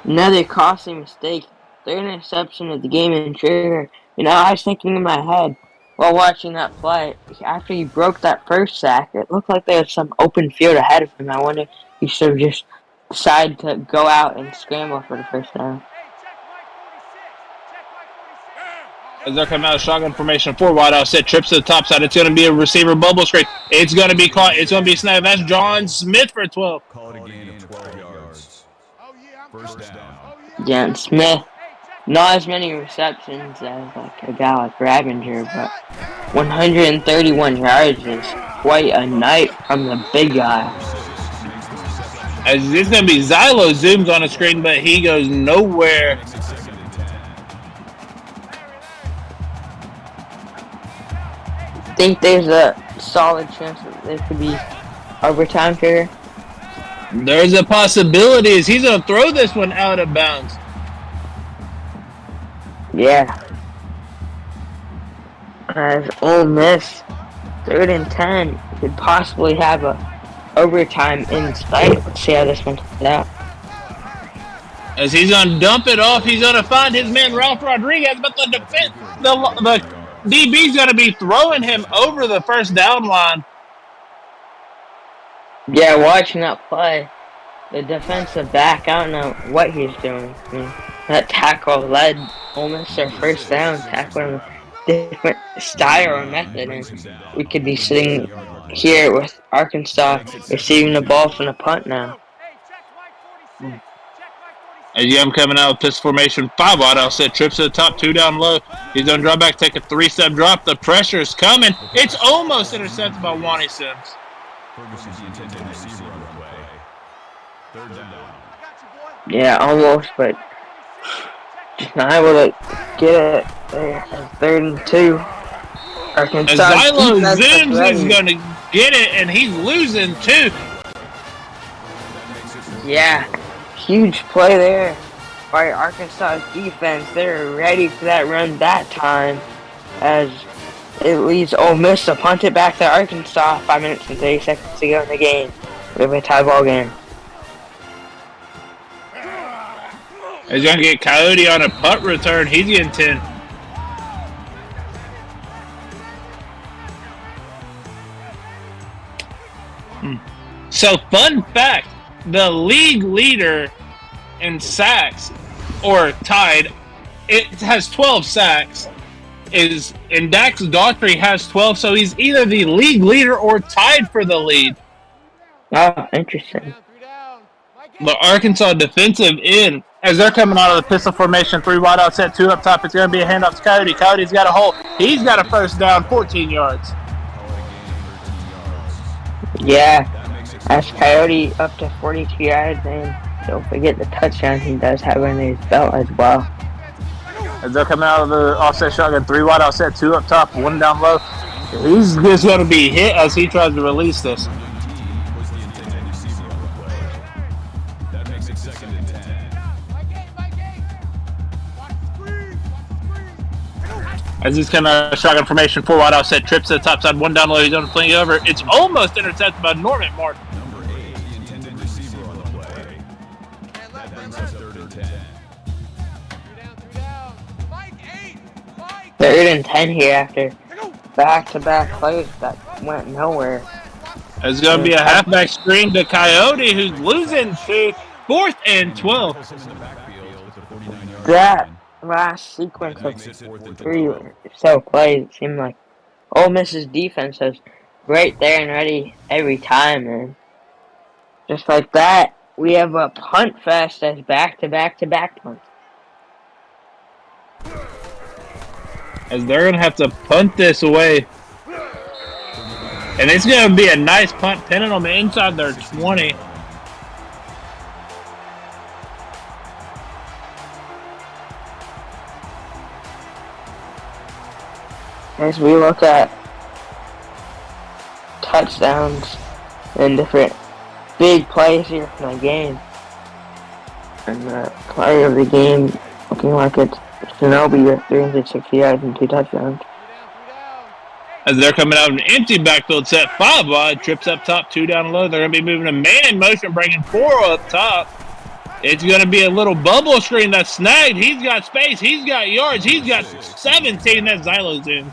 Speaker 2: Another costly mistake. Third interception of the game in trigger. You know, I was thinking in my head while watching that play, after he broke that first sack, it looked like there was some open field ahead of him. I wonder if he should have just decided to go out and scramble for the first down.
Speaker 1: As they're coming out of shotgun formation, 4 wide out set, trips to the top side. It's going to be a receiver bubble screen. It's going to be caught. It's going to be snapped. That's John Smith for 12.
Speaker 3: Call it a gain of 12 yards. First down.
Speaker 2: John Smith, not as many receptions as like a guy like Ravager, but 131 yards is quite a night from the big guy.
Speaker 1: As it's going to be Xylo zooms on the screen, but he goes nowhere.
Speaker 2: I think there's a solid chance that there could be overtime here.
Speaker 1: There's a possibility as he's going to throw this one out of bounds.
Speaker 2: Yeah. As Ole Miss, 3rd and 10, could possibly have a overtime in sight. Let's see how this one comes out.
Speaker 1: As he's going to dump it off, he's going to find his man Ralph Rodriguez, but the defense, the DB's going to be throwing him over the first down line.
Speaker 2: Yeah, watching that play, the defensive back, I don't know what he's doing. I mean, that tackle led Ole Miss their first down, tackling a different style or method, and we could be sitting here with Arkansas receiving the ball from the punt now.
Speaker 1: As Yum coming out of pistol formation, 5 wide out set, trips to the top, 2 down low. He's going to drop back, take a 3-step drop. The pressure is coming. It's almost intercepted by Wani Sims.
Speaker 3: Ferguson's the intended receiver on the play. 3rd down.
Speaker 2: Yeah, almost, but just not able to get it there. 3rd and 2. Arkansas.
Speaker 1: As Xylo zooms, he's going to get it, and he's losing 2.
Speaker 2: Yeah, huge play there by Arkansas's defense. They're ready for that run that time, as it leads Ole Miss to punt it back to Arkansas. 5 minutes and 30 seconds to go in the game. We have a tie ball game.
Speaker 1: He's going to get Coyote on a punt return. He's getting 10. So, fun fact, the league leader in sacks, or tied, it has 12 sacks. And Dax Daughtry has 12, so he's either the league leader or tied for the lead.
Speaker 2: Oh, interesting.
Speaker 1: The Arkansas defensive end, as they're coming out of the pistol formation, 3 wide out set, 2 up top, it's going to be a handoff to Coyote. Coyote's got a hole. He's got a first down, 14 yards.
Speaker 2: Yeah, as Coyote up to 42 yards, and don't forget the touchdown he does have under his belt as well.
Speaker 1: As they're coming out of the offset shotgun, 3 wide offset, 2 up top, 1 down low. He's just going to be hit as he tries to release this. As he's coming out of shotgun formation, 4 wide offset, trips to the top side, 1 down low, he's on the flank over. It's almost intercepted by Norman Martin.
Speaker 3: Number 8, the intended receiver on the play. That brings us 3rd and 10.
Speaker 2: 3rd and 10 here after back-to-back plays that went nowhere.
Speaker 1: It's going to be a halfback screen to Coyote, who's losing to 4th and 12.
Speaker 2: That last sequence of 3 or so plays, it seemed like Ole Miss's defense was right there and ready every time, and just like that, we have a punt fest as back-to-back-to-back punts.
Speaker 1: As they're going to have to punt this away. And it's going to be a nice punt, pinning them inside their 20.
Speaker 2: As we look at touchdowns and different big plays here in the game, and the player of the game looking like it's Shinobi with 360 yards and 2 touchdowns.
Speaker 1: As they're coming out of an empty backfield set, 5 wide, trips up top, 2 down low. They're going to be moving a man in motion, bringing 4 up top. It's going to be a little bubble screen that's snagged. He's got space. He's got yards. He's got 17. That's Zylo's in.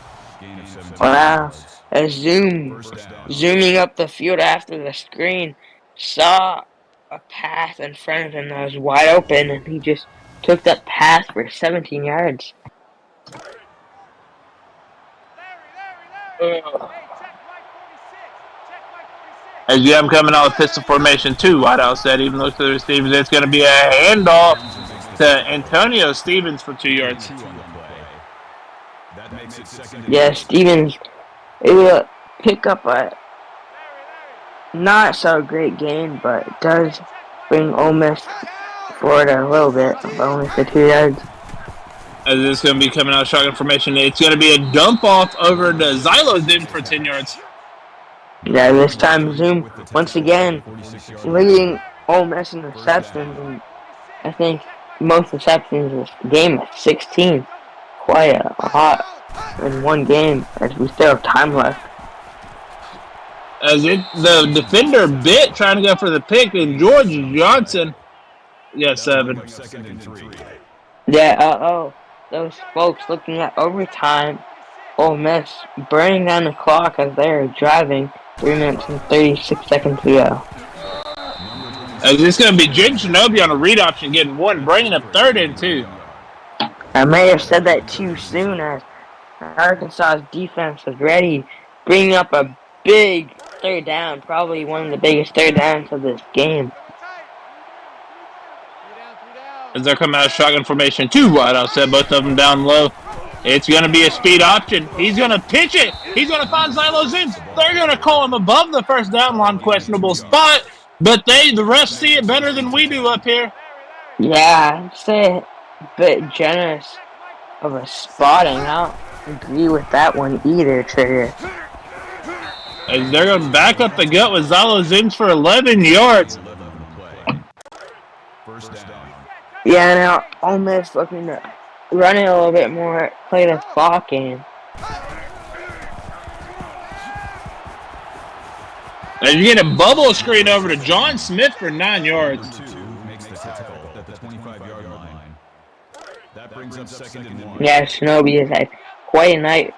Speaker 2: Wow. As zooming up the field after the screen, saw a path in front of him that was wide open, and he just took that path for 17 yards.
Speaker 1: As you have him coming out with pistol formation, 2 wide out set, even looks to the Stevens. It's going to be a handoff to Antonio Stevens for 2 yards.
Speaker 2: Yeah, Stevens able to pick up a not so great game, but it does bring Ole Miss forward a little bit, but only for 2 yards.
Speaker 1: As it's going to be coming out shotgun formation, it's going to be a dump off over to Zylo's in for 10 yards.
Speaker 2: Yeah, this time Zoom once again leading Ole Miss in receptions, and I think most receptions in this game at 16. Quite a lot in one game, as we still have time left.
Speaker 1: As the defender bit trying to go for the pick, and George Johnson, 7.
Speaker 2: Yeah, those folks looking at overtime, Ole Miss burning down the clock as they are driving 3 minutes and 36 seconds to go.
Speaker 1: As it's going to be Jake Shinobi on a read option, getting 1, bringing up 3rd and 2.
Speaker 2: I may have said that too soon, as Arkansas's defense was ready, bringing up a big 3rd down, probably one of the biggest 3rd downs of this game.
Speaker 1: As they're coming out of shotgun formation, 2 wide outside, both of them down low. It's going to be a speed option. He's going to pitch it. He's going to find Zylo's in. They're going to call him above the 1st down line, questionable spot, but the refs see it better than we do up here.
Speaker 2: Yeah, I'd say a bit generous of a spotting. I don't agree with that one either, Trigger.
Speaker 1: As they're going to back up the gut with Zylo's in for 11 yards.
Speaker 2: Yeah, now Ole Miss looking to run it a little bit more, play the clock game.
Speaker 1: And you get a bubble screen over to John Smith for 9 yards.
Speaker 2: Yeah, Shinobi has had quite a night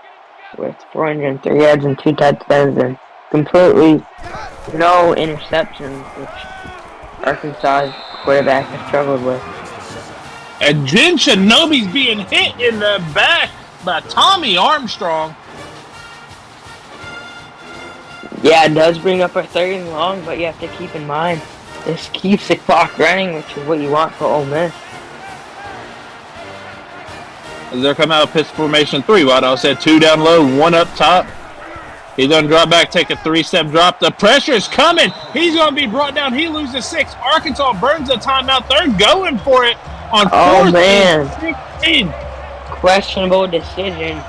Speaker 2: with 403 yards and 2 touchdowns and completely no interceptions, which Arkansas quarterback has struggled with.
Speaker 1: And Jen Shinobi's being hit in the back by Tommy Armstrong.
Speaker 2: Yeah, it does bring up a 3rd and long, but you have to keep in mind, this keeps the clock running, which is what you want for Ole Miss.
Speaker 1: As they're coming out of pistol formation, 3 wide outside, 2 down low, 1 up top. He's going to drop back, take a 3-step drop. The pressure is coming. He's going to be brought down. He loses 6. Arkansas burns a timeout. They're going for it on 4th and 16.
Speaker 2: Questionable decision.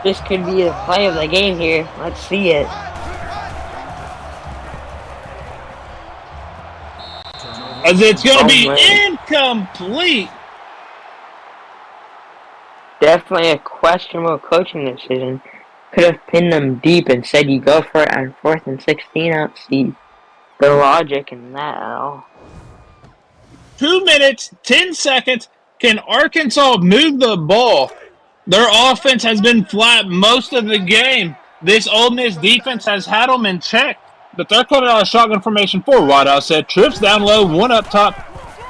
Speaker 2: This could be the play of the game here. Let's see it.
Speaker 1: As it's going to be incomplete.
Speaker 2: Definitely a questionable coaching decision. Could have pinned them deep and said you go for it on 4th and 16. I don't see the logic in that at all.
Speaker 1: 2 minutes, 10 seconds. Can Arkansas move the ball? Their offense has been flat most of the game. This Ole Miss defense has had them in check. but they're coming out of shotgun formation 4 wide outside. Trips down low, 1 up top.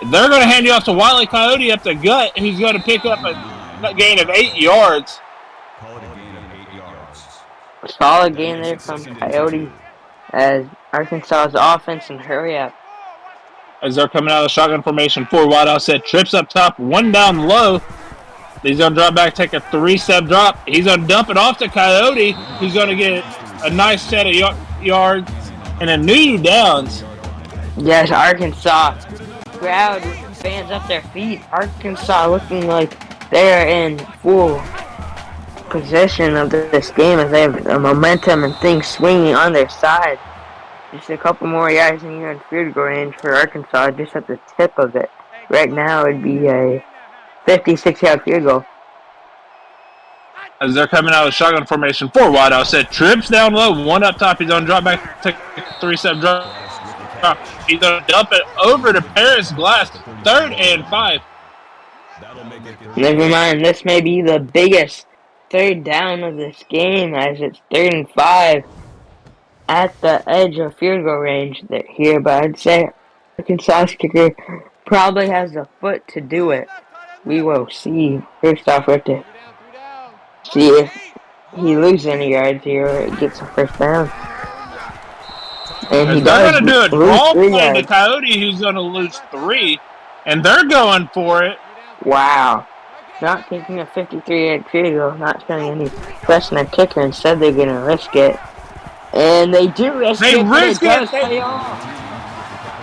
Speaker 1: They're going to hand you off to Wiley Coyote up the gut, who's going to pick up a gain of 8 yards.
Speaker 3: Call it a gain of 8 yards.
Speaker 2: Solid gain there from Coyote as Arkansas's offense and hurry up.
Speaker 1: As they're coming out of the shotgun formation 4 wide outside. Trips up top, 1 down low. He's going to drop back, take a 3-step drop. He's going to dump it off to Coyote, who's going to get a nice set of yards and a new downs.
Speaker 2: Yes, Arkansas crowd with fans up their feet. Arkansas looking like they're in full possession of this game as they have the momentum and things swinging on their side. Just a couple more yards and you're in field goal range for Arkansas, just at the tip of it. Right now it'd be a 56-yard field goal.
Speaker 1: As they're coming out of shotgun formation 4 wide outside. Trips down low, 1 up top. He's going to drop back, take a 3-step drop. He's going to dump it over to Paris Glass. 3rd and 5.
Speaker 2: Never mind, this may be the biggest 3rd down of this game as it's 3rd and 5 at the edge of field goal range here, but I'd say Arkansas's kicker probably has the foot to do it. We will see. First off, we have to see if he loses any yards here or gets a first down. And he
Speaker 1: they're going to do a draw play
Speaker 2: yards.
Speaker 1: to Coyote, who's going to lose 3, and they're going for it.
Speaker 2: Wow. Not taking a 53-yard field goal, not showing any trust in their kicker. Instead, they're going to risk it. And they do risk it, but it does pay off.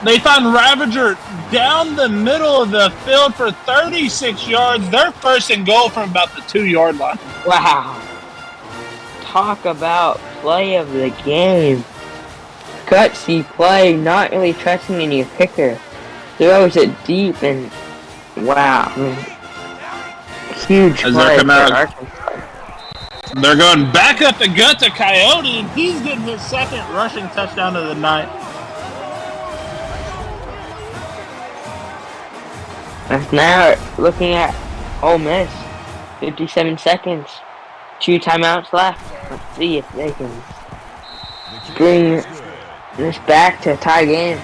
Speaker 1: They find Ravager down the middle of the field for 36 yards. They're 1st and goal from about the 2-yard line.
Speaker 2: Wow. Talk about play of the game. Gutsy play, not really trusting in your kicker. Throws it deep and wow. I mean, huge play for Arkansas.
Speaker 1: They're going back up the gut to Coyote, and he's getting his 2nd rushing touchdown of the night.
Speaker 2: And now looking at Ole Miss, 57 seconds, 2 timeouts left. Let's see if they can bring this back to a tie game.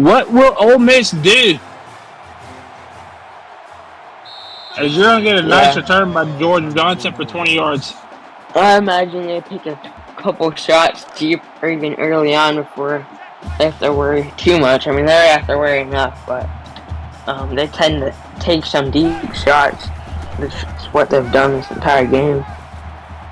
Speaker 1: What will Ole Miss do? As you're going to get a nice return by Jordan Johnson for 20 yards.
Speaker 2: I imagine they take a couple shots deep or even early on before they have to worry too much. I mean, they have to worry enough, but they tend to take some deep shots. That's what they've done this entire game.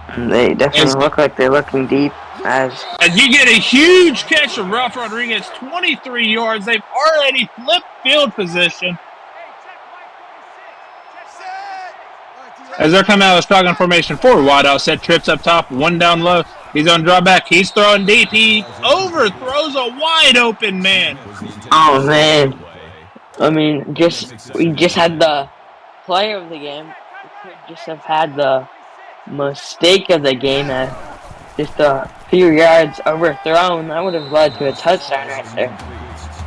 Speaker 2: And they definitely look like they're looking deep. As
Speaker 1: you get a huge catch from Ralph Rodriguez, 23 yards. They've already flipped field position. As they're coming out of shotgun formation 4 wide outside. Trips up top, 1 down low. He's on draw back. He's throwing deep. He overthrows a wide open man.
Speaker 2: Oh man. I mean, we just had the player of the game. We could just have had the mistake of the game. Just a few yards overthrown, that would have led to a touchdown right there.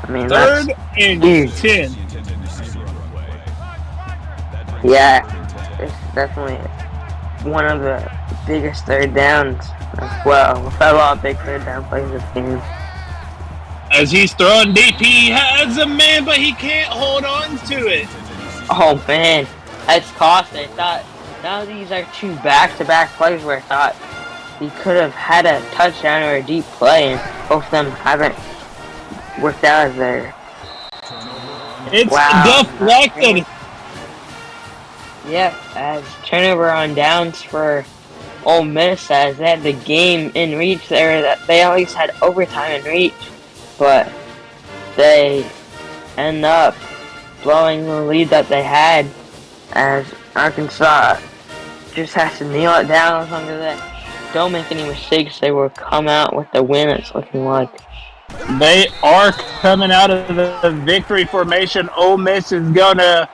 Speaker 2: I mean,
Speaker 1: 3rd and
Speaker 2: huge.
Speaker 1: 10.
Speaker 2: Yeah, it's definitely one of the biggest 3rd downs as well. We've had a lot of big 3rd down plays this game.
Speaker 1: As he's throwing deep, he has a man, but he can't hold on to it.
Speaker 2: Oh man, that's costly. I thought now these are 2 back-to-back plays where I thought he could have had a touchdown or a deep play, and both of them haven't worked out as there.
Speaker 1: It's deflected.
Speaker 2: Yep, as turnover on downs for Ole Miss, as they had the game in reach there. That they at least had overtime in reach, but they end up blowing the lead that they had, as Arkansas just has to kneel it down as long as they don't make any mistakes. They will come out with the win, it's looking like.
Speaker 1: They are coming out of the victory formation. Ole Miss is going to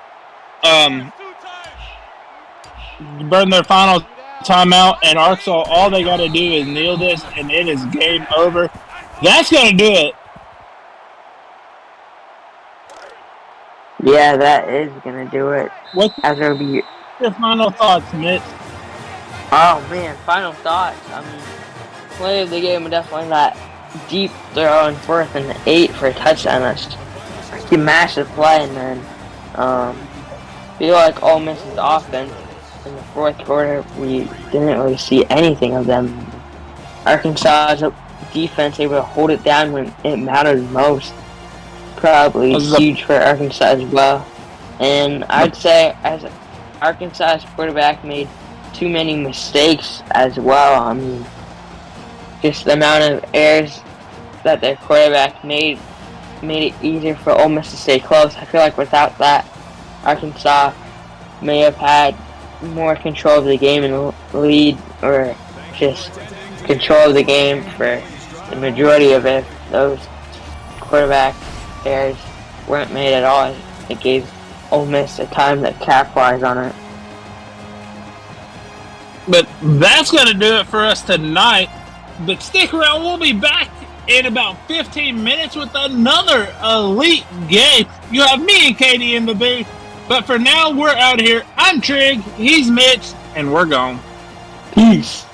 Speaker 1: burn their final timeout, and Arkansas, all they got to do is kneel this, and it is game over. That's going to do it
Speaker 2: Yeah, that is gonna do it.
Speaker 1: What's
Speaker 2: As it'll be.
Speaker 1: your final thoughts, Mitch?
Speaker 2: Oh man, final thoughts. I mean, play of the game definitely that deep throw on 4th and 8 for a touchdown. That's a massive play, and then feel like Ole Miss's offense in the 4th quarter, we didn't really see anything of them. Arkansas's defense able to hold it down when it mattered most. Probably huge for Arkansas as well. And I'd say as Arkansas's quarterback made too many mistakes as well. I mean, just the amount of errors that their quarterback made it easier for Ole Miss to stay close. I feel like without that, Arkansas may have had more control of the game and lead, or just control of the game for the majority of it. Those quarterback errors weren't made at all. It gave Ole Miss a time to capitalize on it.
Speaker 1: But that's going to do it for us tonight. But stick around. We'll be back in about 15 minutes with another elite game. You have me and Katie in the booth. But for now, we're out of here. I'm Trig. He's Mitch. And we're gone.
Speaker 2: Peace.